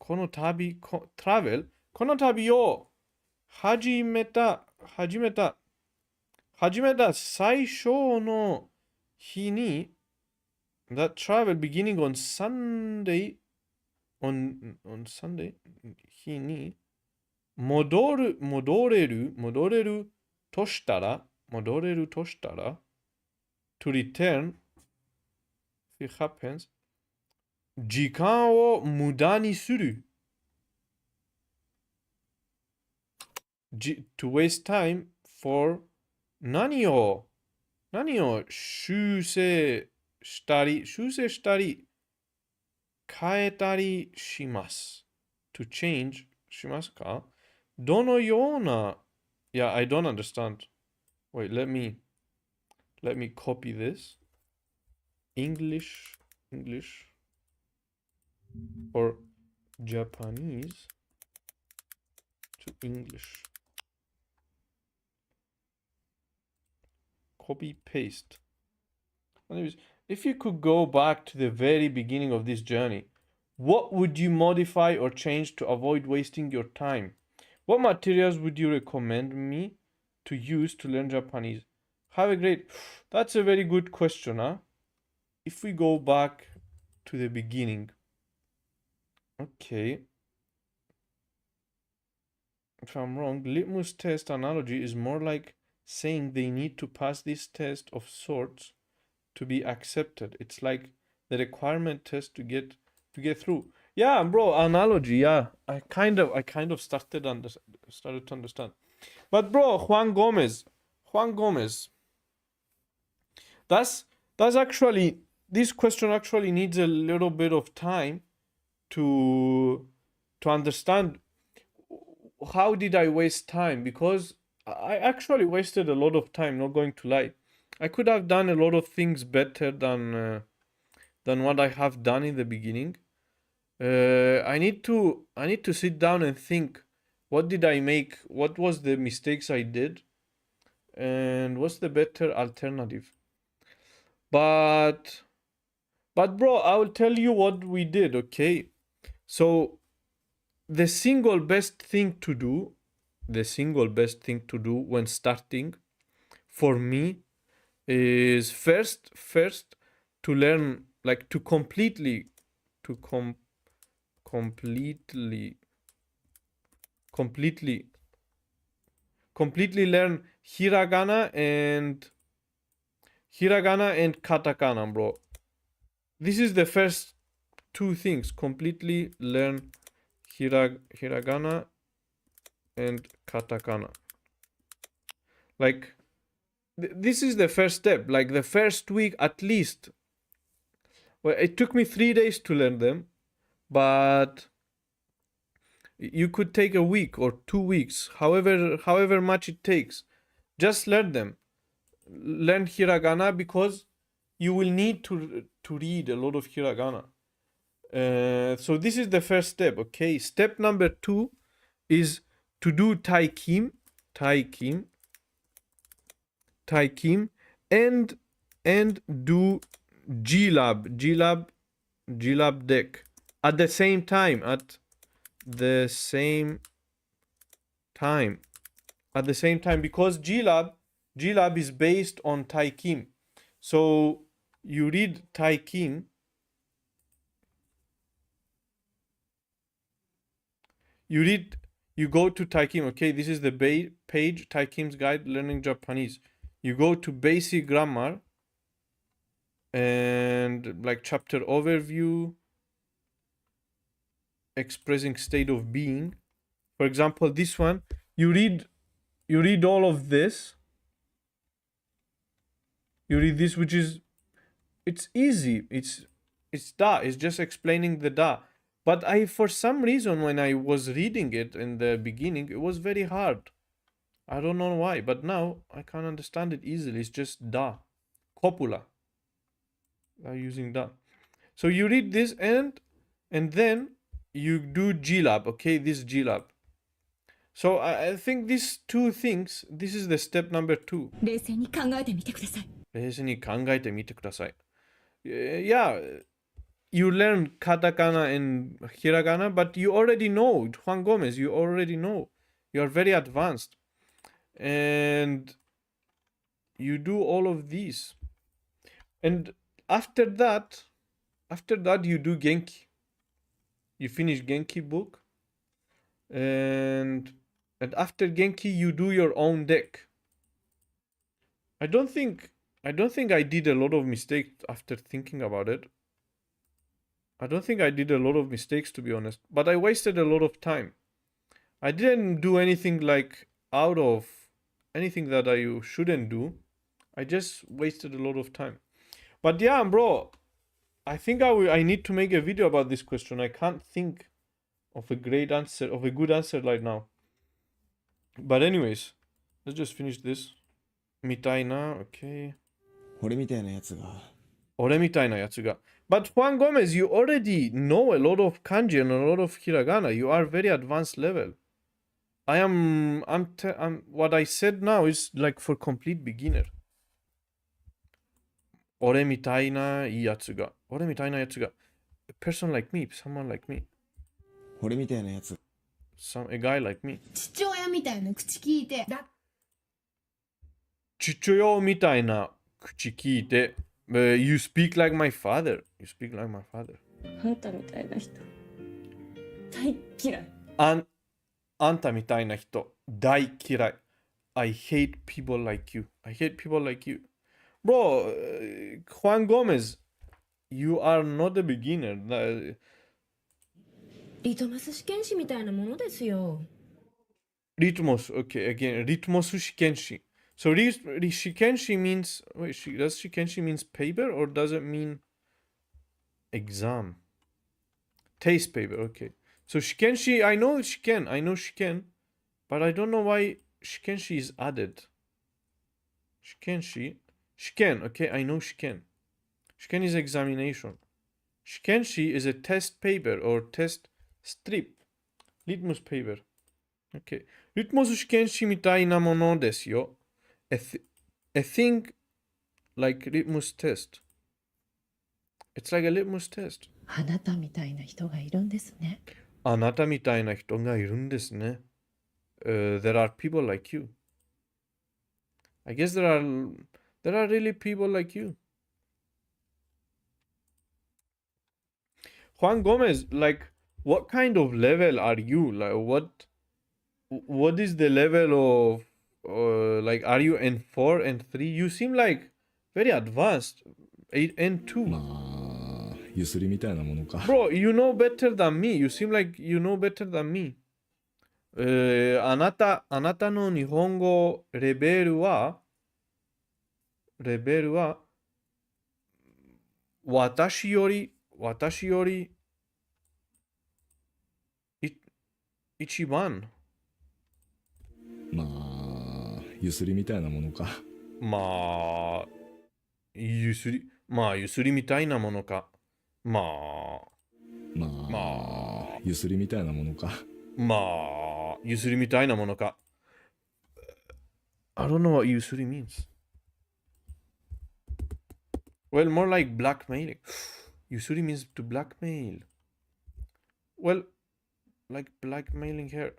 Travel. Kono tabi o. Hajimeta 最初の日に that travel beginning on Sunday on Sunday 日に戻れるとしたら to return, if it happens, 時間を無駄にする。to waste time for 何を修正したり、変えたりします。to change しますか？どのような、Yeah, I don't understand. Wait, let me copy this. English or Japanese to English. Copy paste. Anyways, if you could go back to the very beginning of this journey, what would you modify or change to avoid wasting your time? What materials would you recommend me to use to learn Japanese? Have a great... That's a very good question, huh? If we go back to the beginning. Okay. If I'm wrong, litmus test analogy is more like saying they need to pass this test of sorts to be accepted. It's like the requirement test to get through. Yeah, bro, analogy. Yeah, I kind of started to understand. But bro, Juan Gomez. That's actually, this question actually needs a little bit of time to understand. How did I waste time? Because I actually wasted a lot of time, not going to lie. I could have done a lot of things better than what I have done in the beginning. I need to sit down and think, what did I make? What was the mistakes I did? And what's the better alternative? But bro, I will tell you what we did, okay? So the single best thing to do when starting for me is first to learn, like to completely learn hiragana and katakana, bro. This is the first two things. Completely learn hiragana and katakana. Like, this is the first step. Like, the first week at least. Well, it took me 3 days to learn them, but you could take a week or 2 weeks, however much it takes. Just learn them. Learn hiragana, because you will need to read a lot of hiragana. So this is the first step, okay? Step number 2 is to do taikim, and do G-Lab deck at the same time, because G-Lab is based on taikim. So you read taikim, you go to taikim, okay? This is the page, Taikim's Guide Learning Japanese. You go to basic grammar and like chapter overview, expressing state of being. For example, this one, you read all of this. You read this, which is, it's easy. It's da. It's just explaining the da. But for some reason, when I was reading it in the beginning, it was very hard. I don't know why, but now I can understand it easily. It's just da. Copula. I'm using da. So you read this and then you do G-Lab, okay? This G-Lab. So I think these two things, this is the step number 2.
冷静に考えてみてください。
冷静に考えてみてください。Yeah, you learn katakana and hiragana, but you already know, Juan Gomez, you already know. You are very advanced. And you do all of these. And after that you do Genki. You finish Genki book. And after Genki, you do your own deck. I don't think I don't think I did a lot of mistakes after thinking about it. I don't think I did a lot of mistakes, to be honest, but I wasted a lot of time. I didn't do anything like out of anything that I shouldn't do. I just wasted a lot of time. But yeah, bro, I think I need to make a video about this question. I can't think of a great answer, of a good answer right now. But anyways, let's just finish this. みたいな, okay.
俺みたいなやつが。
俺みたいなやつが. But Juan Gomez, you already know a lot of kanji and a lot of hiragana. You are very advanced level. What I said now is like for complete beginner. 俺みたいないいやつが. 俺みたいなやつが. A person like me, someone like me.
俺みたいなやつ。
A guy like me.
父親みたいな口聞いて。
父親みたいな口聞いて. You speak like my father. You speak like my father.
あんたみたいな人大嫌い。
あんたみたいな人大嫌い. I hate people like you. I hate people like you. Bro, Juan Gomez, you are not a beginner.
リトマス試験紙みたいなものですよ。
Ritmos, okay, again, ritmosu shikenshi. So shikenshi means, wait, does shikenshi means paper or does it mean exam? Taste paper, okay. So shikenshi, I know shiken, but I don't know why shikenshi is added. Shiken, okay, I know shiken. Shiken is examination. Shikenshi is a test paper or test strip. Litmus paper. Okay. Ritmosu shikenshi mitai na mono desu yo. A thing like litmus test. It's like a litmus test.
あなたみたいな人がいるんですね。
あなたみたいな人がいるんですね. There are people like you. I guess there are really people like you. Juan Gomez, like, what kind of level are you? Like, what is the level of, like, are you N4, N3? You seem like very advanced. N2.
まあ、ゆすりみたいなものか。
Bro, you know better than me. You seem like you know better than me. あなたの日本語レベルは、私より、一番。
まあ、ゆすりみたいなものか。
まあ、ゆすりみたいなものか。まあ、
ゆすりみたいなものか。
ゆすりみたいなものか。I don't know what ゆすり means. Well, more like blackmailing. ゆすり means to blackmail. Well, like blackmailing here.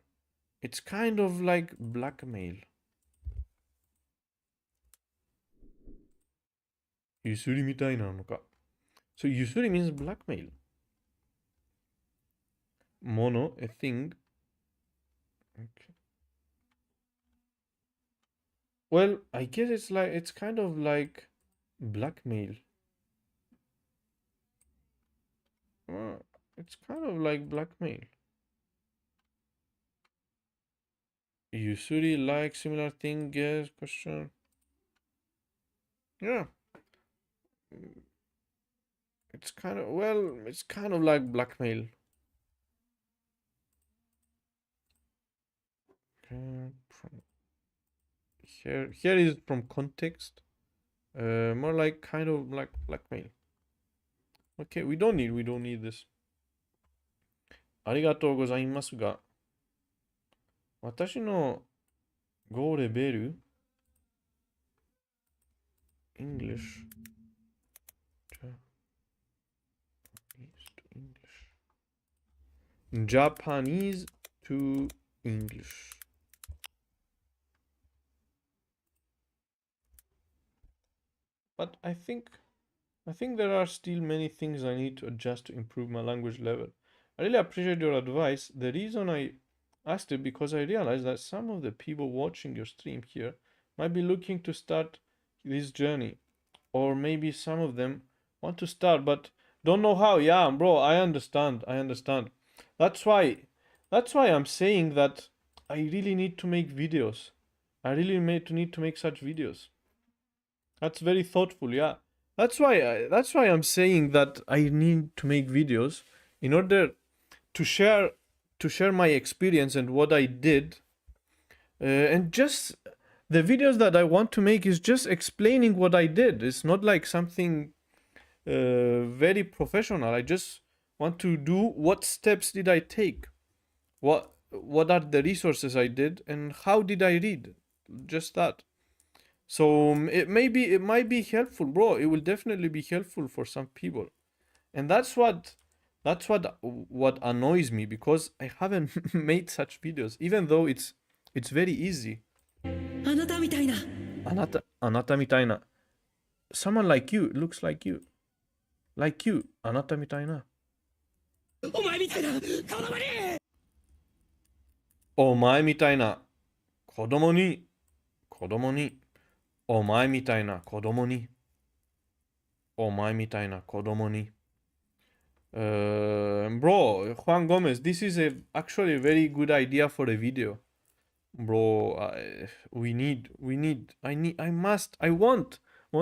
It's kind of like blackmail. ゆすりみたいなのか。So ゆすり means blackmail. Mono, a thing. Okay. Well, I guess it's kind of like blackmail. It's kind of like blackmail. Usually like similar thing, yes, question. Yeah. It's kind of like blackmail. Here is from context. More like kind of like blackmail. Okay, we don't need this. ありがとうございますが、私の語レベル English Japanese to English. But I think there are still many things I need to adjust to improve my language level. I really appreciate your advice. The reason I asked it because I realized that some of the people watching your stream here might be looking to start this journey. or maybe some of them want to start but don't know how. Yeah, bro, I understand. That's why I'm saying that I really need to make videos. I really need to make such videos. That's very thoughtful. Yeah, that's why I'm saying that I need to make videos in order to share my experience and what I did, and just the videos that I want to make is just explaining what I did. It's not like something very professional. I just want to do what steps did I take, what are the resources I did, and how did I read. Just that. So it might be helpful, bro. It will definitely be helpful for some people, and that's what annoys me, because I haven't made such videos, even though it's very easy.
あなたみたいな。
あなたみたいな. Someone like you, looks like you. Like you, あなたみたいな.
お前みたいな子供に。
お前みたいな子供に。お前みたいな子供に。お前みたいな子供に. Bro, Juan Gomez, this is actually a very good idea for a video. Bro, I want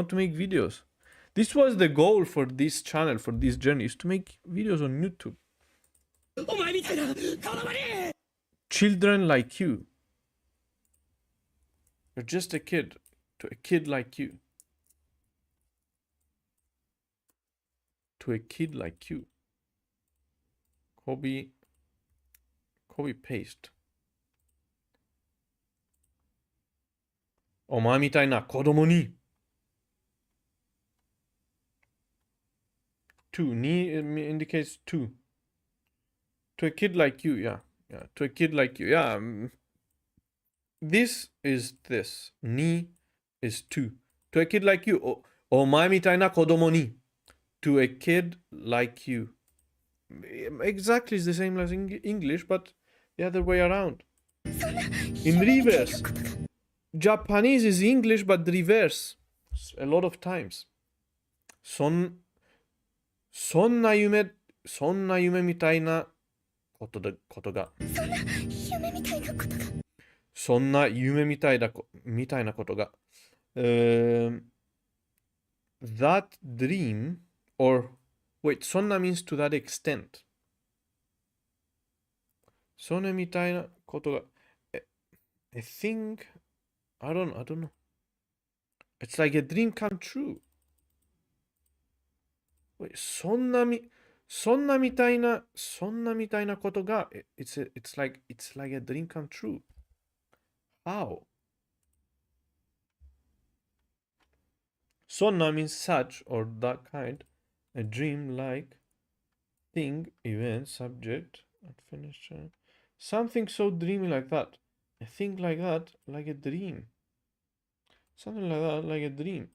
to make videos. This was the goal for this channel, for this journey, is to make videos on YouTube.
お前みたいな子供に。
Children like you. You're just a kid. To a kid like you. To a kid like you. Copy paste. お前みたいな子供に。Two. Ni indicates two. To a kid like you, yeah. Yeah, to a kid like you, yeah. This is this. Ni is two. To a kid like you. お前みたいな子供に. To a kid like you. Exactly the same as English, but the other way around. In reverse. Japanese is English, but reverse. A lot of times. そんな夢みたいなことが。そんな夢みたいなことが。That dream, or wait, そんな means to that extent. そんなみたいなことが。I think, I don't know. It's like a dream come true. Wait, そんなみたいなことが。It's like a dream come true. How? そんな means such or that kind. A dream like thing, event, subject, unfinished. Something so dreamy like that. A thing like that, like a dream. Something like that, like a dream,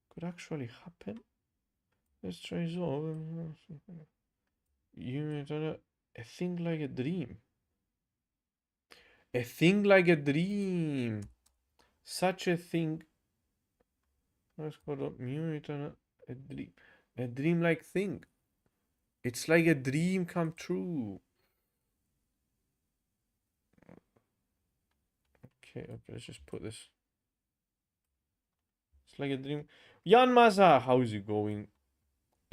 could actually happen. Let's try so. A thing like a dream. A thing like a dream. Such a thing. Let's go to a dream. A dream-like thing. It's like a dream come true. Okay, let's just put this. It's like a dream. Jan Masa, how is it going?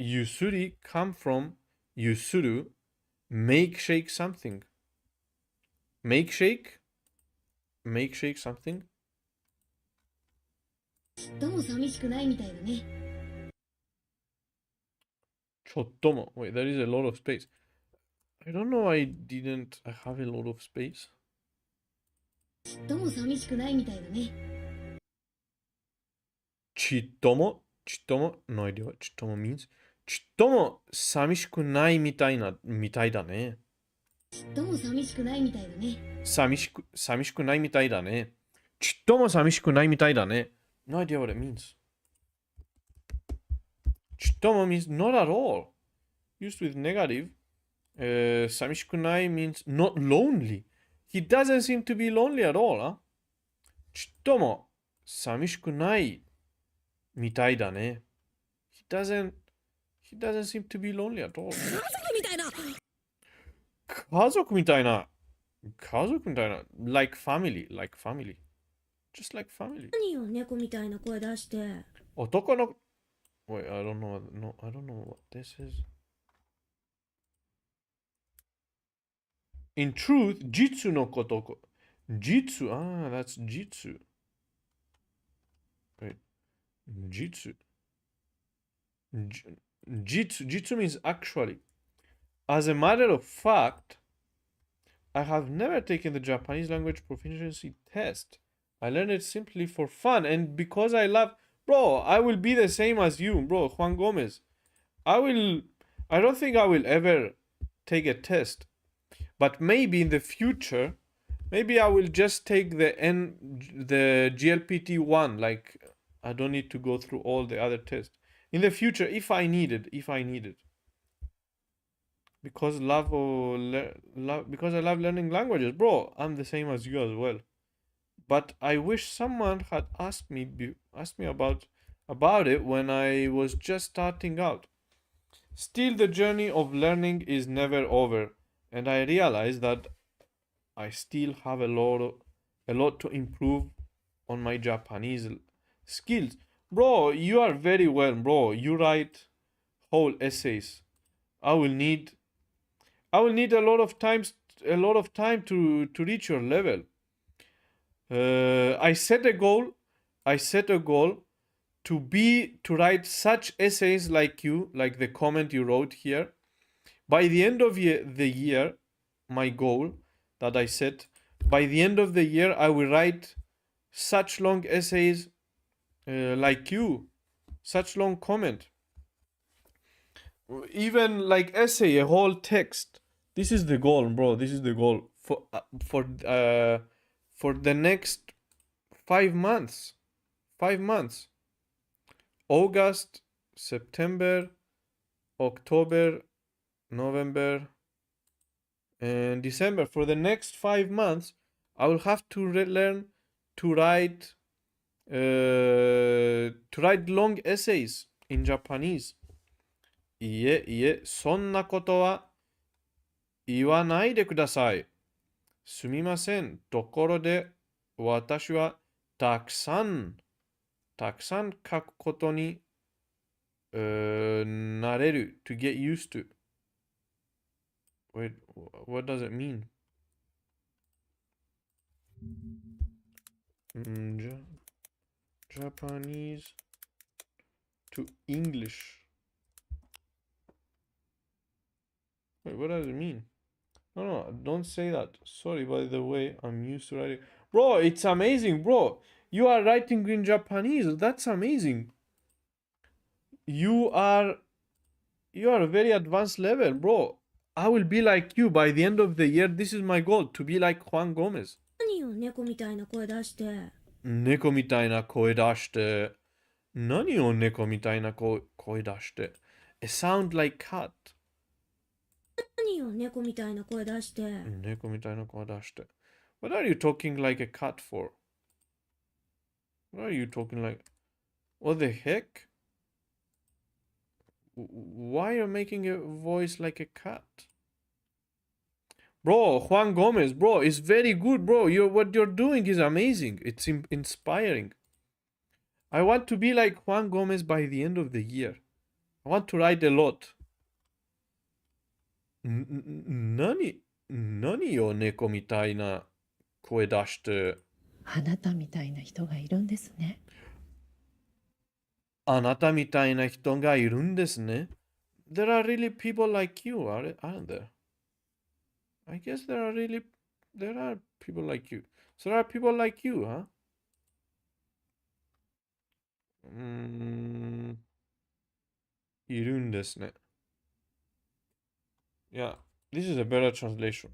Yusuri come from Yusuru, make shake something. Make shake something.
どうも寂しくないみたいだね。
ちょっとも. Wait, there is a lot of space. I don't know, I have a lot of space.
どうも寂しくないみたいだね。
ちっとも no idea what ちっとも means. ちっとも寂しくないみたいだね。
どうも寂しくないみたいだね。
寂しくないみたいだね。ちっとも寂しくないみたいだね。No idea what it means. ちっとも means not at all. Used with negative. 寂しくない means not lonely. He doesn't seem to be lonely at all, huh? ちっとも寂しくないみたいだね。doesn't seem to be lonely at all.
家族みたいな。
家族みたいな。like family. Just like family.
何よ、猫みたいな声出して。
男の... Wait, I don't know. No, I don't know what this is. In truth, jitsu no koto. Jitsu. Ah, that's jitsu. Wait. Jitsu. Jitsu means actually. As a matter of fact, I have never taken the Japanese language proficiency test. I learned it simply for fun and because I love... Bro, I will be the same as you, bro, Juan Gomez. I don't think I will ever take a test. But maybe in the future, maybe I will just take the GLPT 1. Like, I don't need to go through all the other tests. In the future, if I need it. Because because I love learning languages. Bro, I'm the same as you as well. But I wish someone had asked me about it when I was just starting out. Still, the journey of learning is never over, and I realize that I still have a lot to improve on my Japanese skills. Bro, you are very well, bro. You write whole essays. I will need a lot of time to reach your level. I set a goal to write such essays like the comment you wrote here. By the end of the year, my goal that I set, by the end of the year, I will write such long essays like you, such long comment. Even like essay, a whole text. This is the goal, bro. This is the goal for the next 5 months. 5 months. August, September, October, November, and December. For the next 5 months, I will have to learn to write long essays in Japanese. いえ、そんなことは言わないでください。すみません。ところで、私はたくさん書くことに、なれる。to get used to. Wait, what does it mean? Japanese to English. Wait, what does it mean? No, don't say that. Sorry, by the way, I'm used to writing. Bro, it's amazing, bro. You are writing in Japanese. That's amazing. You are a very advanced level, bro. I will be like you by the end of the year. This is my goal, to be like Juan Gomez.
何よ、猫みたいな声出して。
猫みたいな声出して。何を猫みたいな声出して。It sound like cat.
何よ、猫みたいな声出して。
猫みたいな声出して。What are you talking like a cat for? What are you talking like? What the heck? Why are you making a voice like a cat? Bro, Juan Gomez, bro, it's very good, bro. What you're doing is amazing. It's inspiring. I want to be like Juan Gomez by the end of the year. I want to write a lot. 何よ、猫みたいな声出して。
あなたみたいな人がいるんですね。
あなたみたいな人がいるんですね。There are really people like you, aren't there? I guess there are people like you. So there are people like you, huh? いるんですね。Yeah, this is a better translation.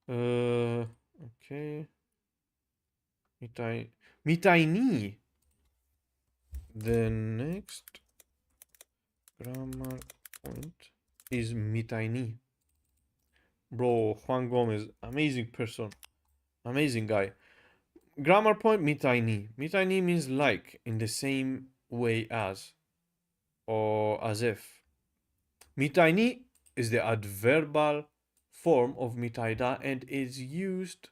Okay. みたいに The next grammar point is みたいに Bro, Juan Gomez, amazing person. Amazing guy. grammar point, みたいに. みたいに means like, in the same way as, or as if. みたいに is the adverbal form of みたいだ and is used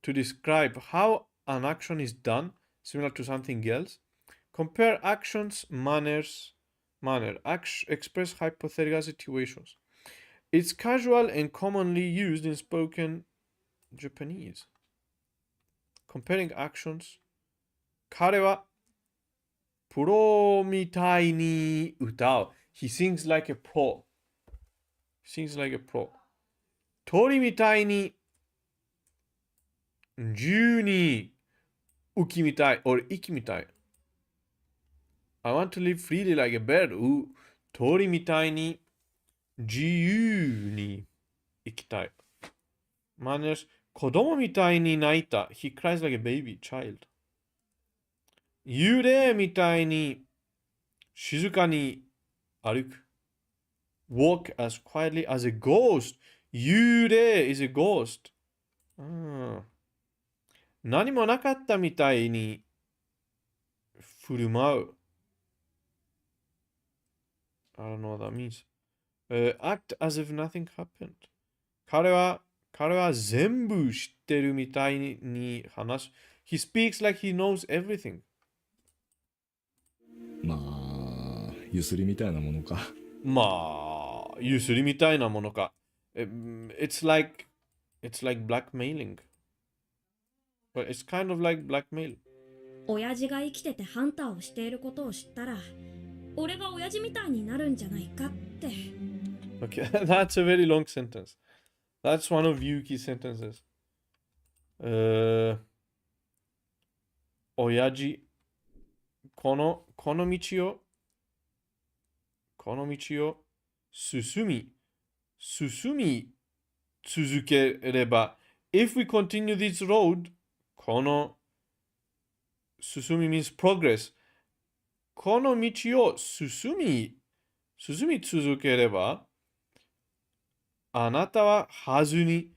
to describe how an action is done, similar to something else. Compare actions, express hypothetical situations. It's casual and commonly used in spoken Japanese. Comparing actions. 彼はプロみたいに歌う。He sings like a pro. Sings like a pro. 鳥みたいに自由に浮きみたい or 息みたい。I want to live freely like a bird. 鳥みたいに自由に生きたい。Manners. 子供みたいに泣いた。He cries like a baby child. 幽霊みたいに静かに歩く。Walk as quietly as a ghost. 幽霊 is a ghost. 何もなかったみたいに振る舞う。I don't know what that means. Act as if nothing happened. 彼は全部知ってるみたいに話す。He speaks like he knows everything.
まあ、ゆすりみたいなものか。
まあ、ゆすりみたいなものか。It's like blackmailing. But it's kind of like blackmail.
親父が生きててハンターをしていることを知ったら、俺が親父みたいになるんじゃないかって。
Okay, that's a very long sentence. That's one of Yuki's sentences. 親父、この道を進み続ければ、if we continue this road, この進み means progress. この道を進み続ければ、あなたははずに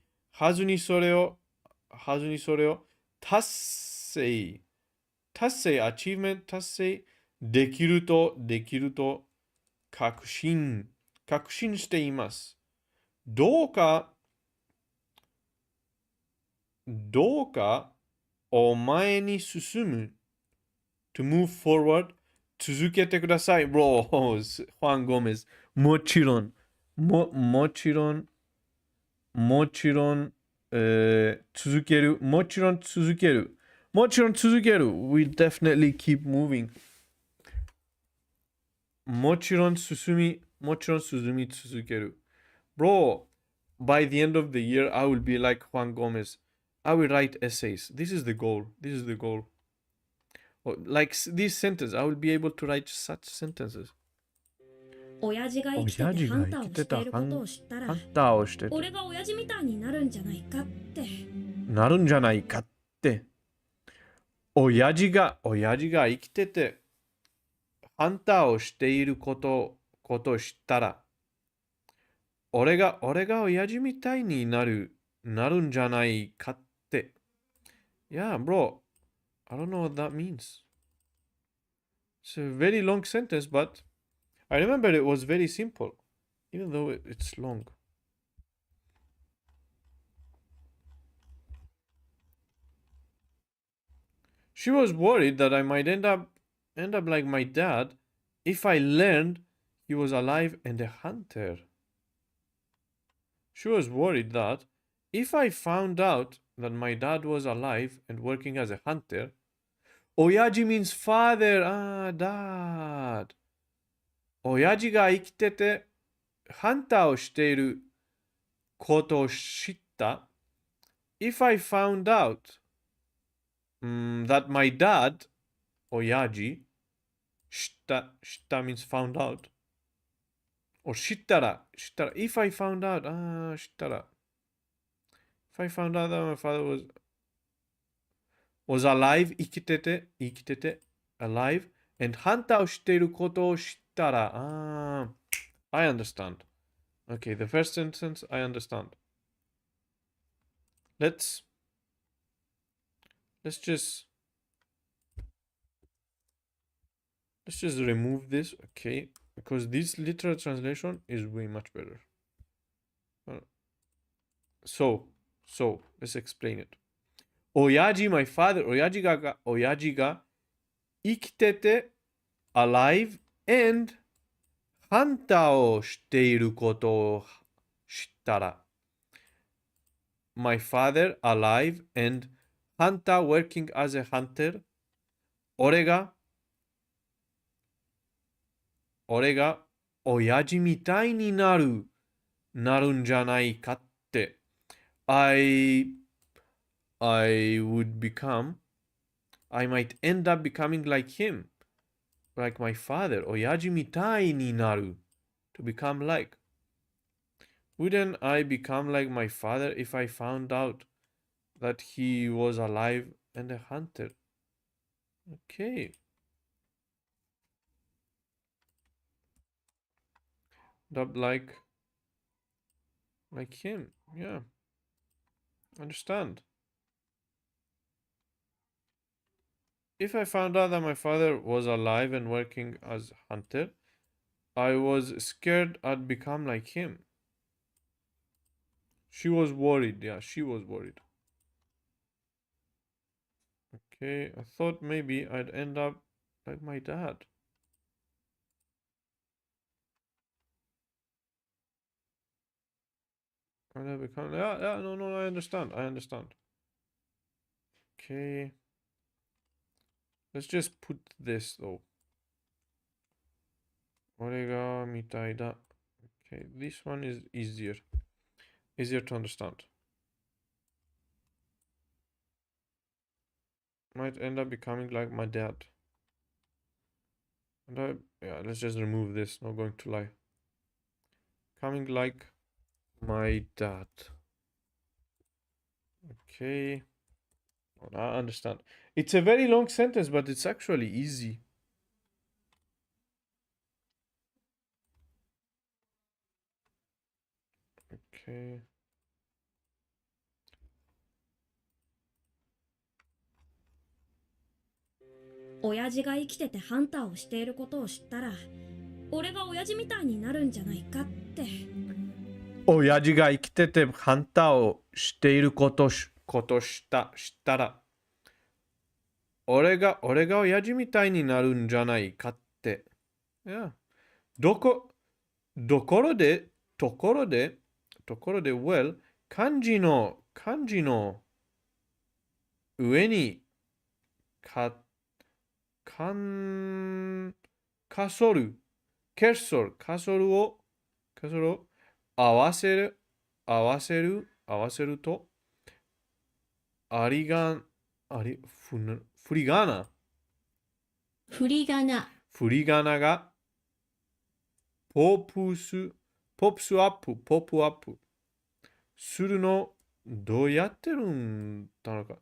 それを達成 achievement 達成できると確信しています。どうかお前に進む to move forward 続けてください。Bro, Juan Gomez. もちろん、続ける。We definitely keep moving. もちろん進み続ける。Bro, by the end of the year, I will be like Juan Gomez. I will write essays. This is the goal. Like this sentence, I will be able to write such sentences.
親父が生きててハンターをしていることを知ったら、俺が親父みたいになるんじゃないかって。親父が生きててハンターをしていることを知ったら、俺が親父みたいになるんじゃないかって。Yeah, bro. I don't know what that means. It's a very long sentence, but I remember it was very simple, even though it's long. She was worried that I might end up like my dad if I learned he was alive and a hunter. She was worried that if I found out that my dad was alive and working as a hunter, Oyaji means father, dad. 親父が生きててハンターをしていることを知った。If I found out that my dad, 親父、知った means found out. Or 知ったら If I found out, 知ったら If I found out that my father was alive, 生きてて alive, and ハンターをしていることを知ったら、I understand. Okay, the first sentence I understand. Let's let's just remove this, okay? Because this literal translation is way much better. So let's explain it. Oyaji, my father, Oyaji ga 生きてて alive and ハンターをしていることを知ったら My father alive and hunter working as a hunter 俺が親父みたいになるんじゃないかって I might end up becoming like him like my father 親父みたいになる to become like wouldn't I become like my father if I found out that he was alive and a hunter? Okay. Like him, yeah. Understand. If I found out that my father was alive and working as hunter, I was scared I'd become like him. She was worried. Yeah, she was worried. Okay, I thought maybe I'd end up like my dad. And I become no, I understand. Okay. Let's just put this though. 俺がみたいだ. Okay, this one is easier to understand. Might end up becoming like my dad. And let's just remove this, not going to lie. Becoming like my dad. Okay. I understand. It's a very long sentence, but it's actually easy. Okay.
Oyajiが生きててハンターをしていることを知ったら、俺が親父みたいになるんじゃないかって。
親父が生きててハンターをしていること知ったら、俺が親父みたいになるんじゃないかって。Yeah. ところで、well、漢字の上にカソルを合わせると振り仮名がポップアップするのどうやってるんだろうか。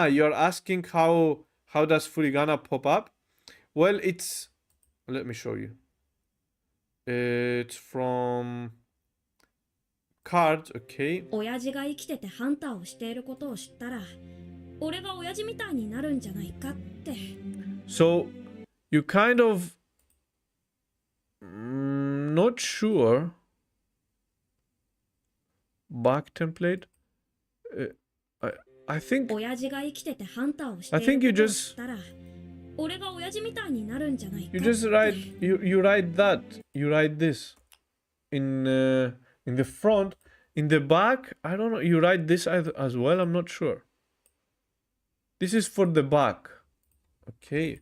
you're asking how does furigana pop up? Well, let me show you. It's from cards, okay?
親父が生きててハンターをしていることを知ったら、俺が親父みたいになるんじゃないかって。
So, you kind of not sure. Back template. I think
親父が生きててハンターをしていることを知ったら、俺が親父みたいになるんじゃないかって。
You just write you write that. You write this in the front. In the back, I don't know. You write this as well. I'm not sure. This is for the back. Okay.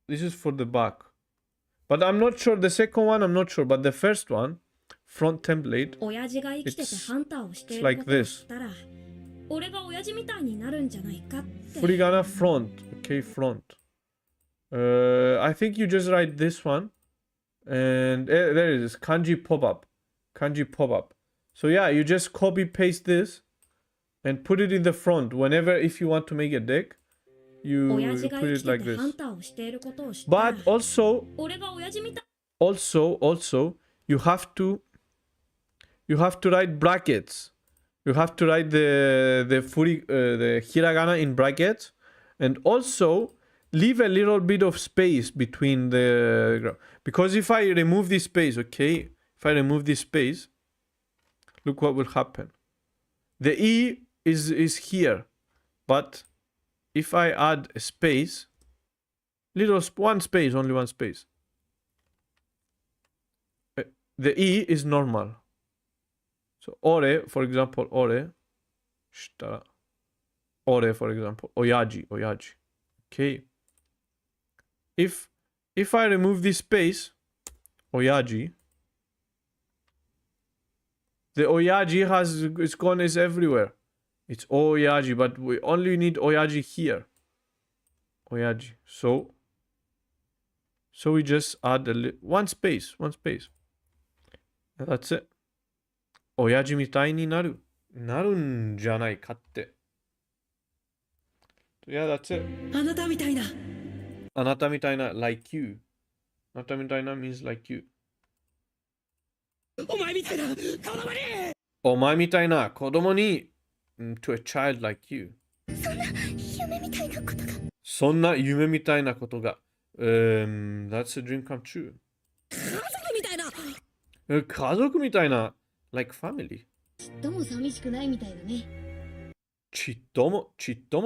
This is for the back. But I'm not sure. The second one, I'm not sure. But the first one, front template, it's like this. Furigana front. Okay, front. I think you just write this one. And there it is. Kanji pop-up. So yeah, you just copy paste this and put it in the front. Whenever, if you want to make a deck, you put it like this. But also, you you have to write brackets. You have to write the hiragana in brackets, and also leave a little bit of space between the, because if I remove this space, okay, if I remove this space, look what will happen. The E is here, but if I add a space, one space, only one space, the E is normal. So ore, for example, ore, shitara. Ore, for example, oyaji, oyaji. Okay. If I remove this space, oyaji, the oyaji is everywhere. It's oyaji, but we only need oyaji here. Oyaji. So we just add one space. And that's it. 親父みたいになるんじゃないかって。Yeah, that's it.
あなたみたいな。
あなたみたいな like you. あなたみたいな means like you.
お前みたいな子供に。
お前みたいな子供に to a child like you. そんな夢みたいなことが。That's a dream come true.
家族みたいな。
家族みたいな like family.
ちっとも寂しくないみたいだね。
ちっとも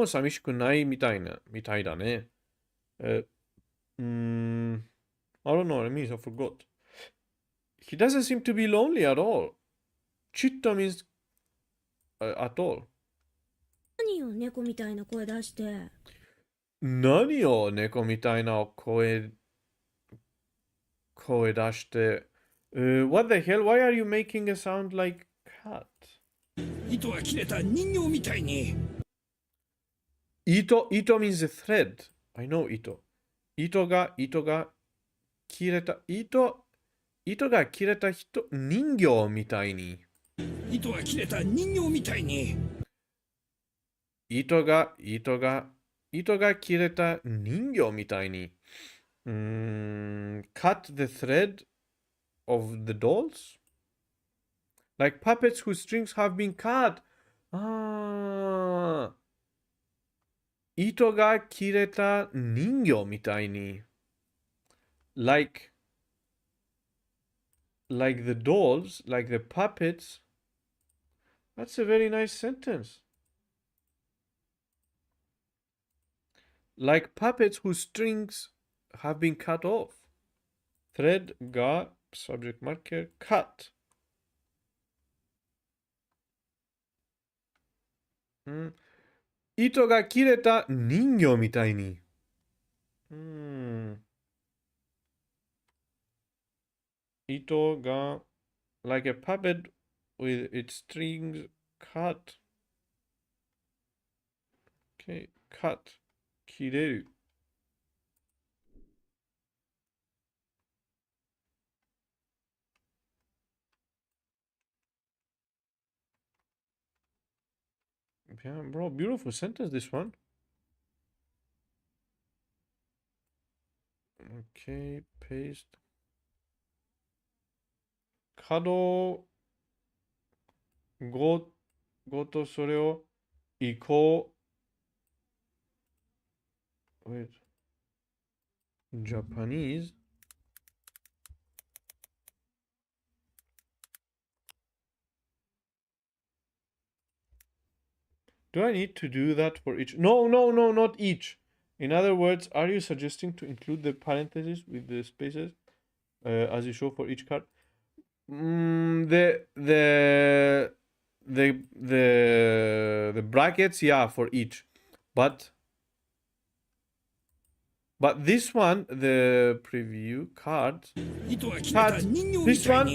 寂しくないみたいだね。I don't know what it means, I forgot. He doesn't seem to be lonely at all. ちっと means at all.
何よ、猫みたいな声出して。
何よ、猫みたいな声出して。What the hell? Why are you making a sound like cat?
糸が切れた人形みたいに。
糸 means a thread. I know 糸が切れた糸が切れた人形みたいに。
糸が切れた人形みたいに。
糸が切れた人形みたいに。Cut the thread of the dolls? Like puppets whose strings have been cut. 糸が切れた人形みたいに。Like the dolls, like the puppets. That's a very nice sentence. Like puppets whose strings have been cut off. Thread ga subject marker cut. 糸が切れた人形みたいに。糸が like a puppet with its strings cut. Okay, cut. 切れる。Yeah, bro, beautiful sentence, this one. Okay, paste. 角ごとそれを移行。Wait. Japanese. Do I need to do that for each? No, not each. In other words, are you suggesting to include the parentheses with the spaces as you show for each card? The brackets, yeah, for each, but this one, the preview card, this one,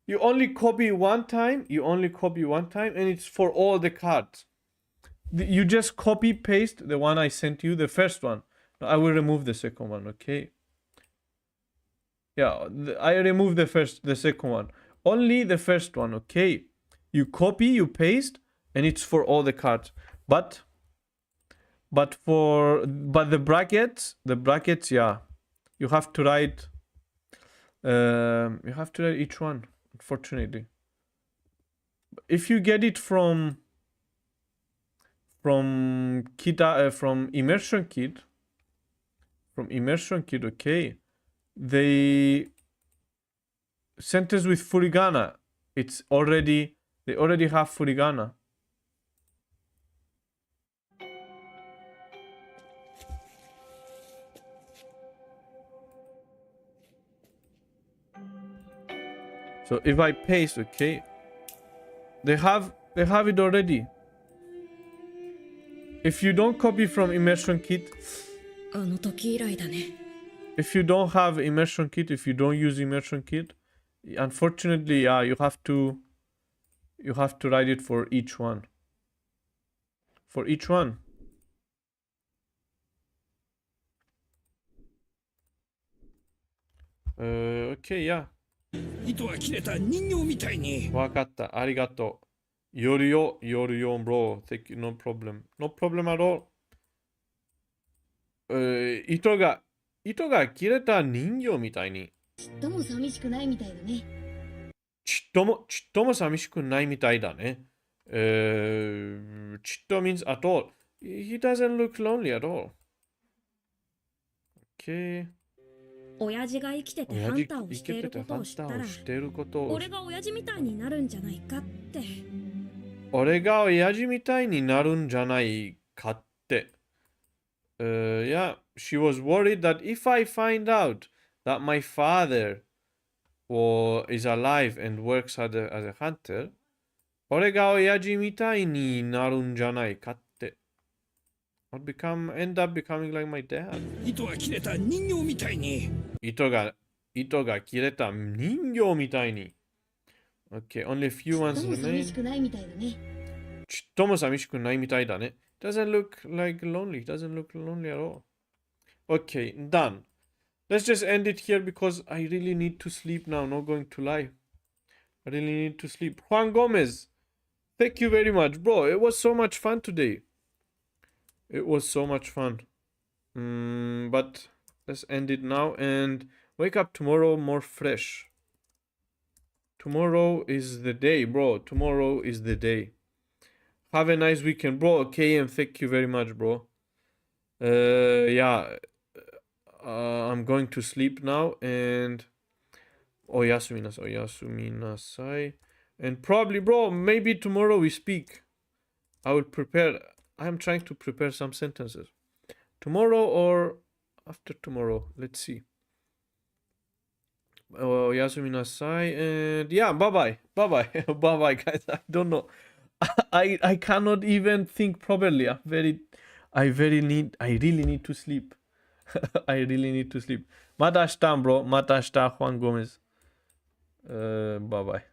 you only copy one time, and it's for all the cards. You just copy paste the one I sent you, the first one. I will remove the second one, okay? Yeah, I remove the second one. Only the first one, okay? You copy, you paste, and it's for all the cards. But the brackets, yeah. You have to write each one, unfortunately. If you get it from immersion kit, okay, they sentence with furigana. They already have furigana. So if I paste, okay, they have it already. If you don't copy from immersion kit,
あの時以来だね。
if you don't have immersion kit, if you don't use immersion kit, unfortunately, yeah, you have to write it for each one. For each one. Okay, yeah.
糸が切れた人形みたいに。
わかった。ありがとう。夜よ、bro. Thank you. No problem. No problem at all. 糸が切れた人形みたいに。
ちっとも寂しくないみたいだね。
ちっとも寂しくないみたいだね。ちっと means at all. He doesn't look lonely at all. Okay.
親父が生きててハンターをしていることを知ったら、俺が親父みたいになるんじゃないかって。
俺が親父みたいになるんじゃないかって。Yeah, she was worried that if I find out that my father is alive and works as a hunter, 俺が親父みたいになるんじゃないかって。end up becoming like my dad.
糸が切れた人形みたいに。
糸が切れた人形みたいに。Okay, only a few ones remain. ちっとも寂しくないみたいだね。Doesn't look like lonely. Doesn't look lonely at all. Okay, done. Let's just end it here because I really need to sleep now. Not going to lie. I really need to sleep. Juan Gomez, thank you very much, bro. It was so much fun today. It was so much fun. But let's end it now and wake up tomorrow more fresh. Tomorrow is the day, bro. Tomorrow is the day. Have a nice weekend, bro. Okay, and thank you very much, bro. Yeah. I'm going to sleep now and oyasumi nasai. And probably, bro, maybe tomorrow we speak. I will prepare. I'm trying to prepare some sentences. Tomorrow or after tomorrow. Let's see. Oyasumi nasai. And yeah, bye-bye. Bye-bye. Bye-bye, guys. I don't know. I cannot even think properly. I really need to sleep. I really need to sleep. Mata ashita, bro. Mata ashita, Juan Gomez. Bye-bye.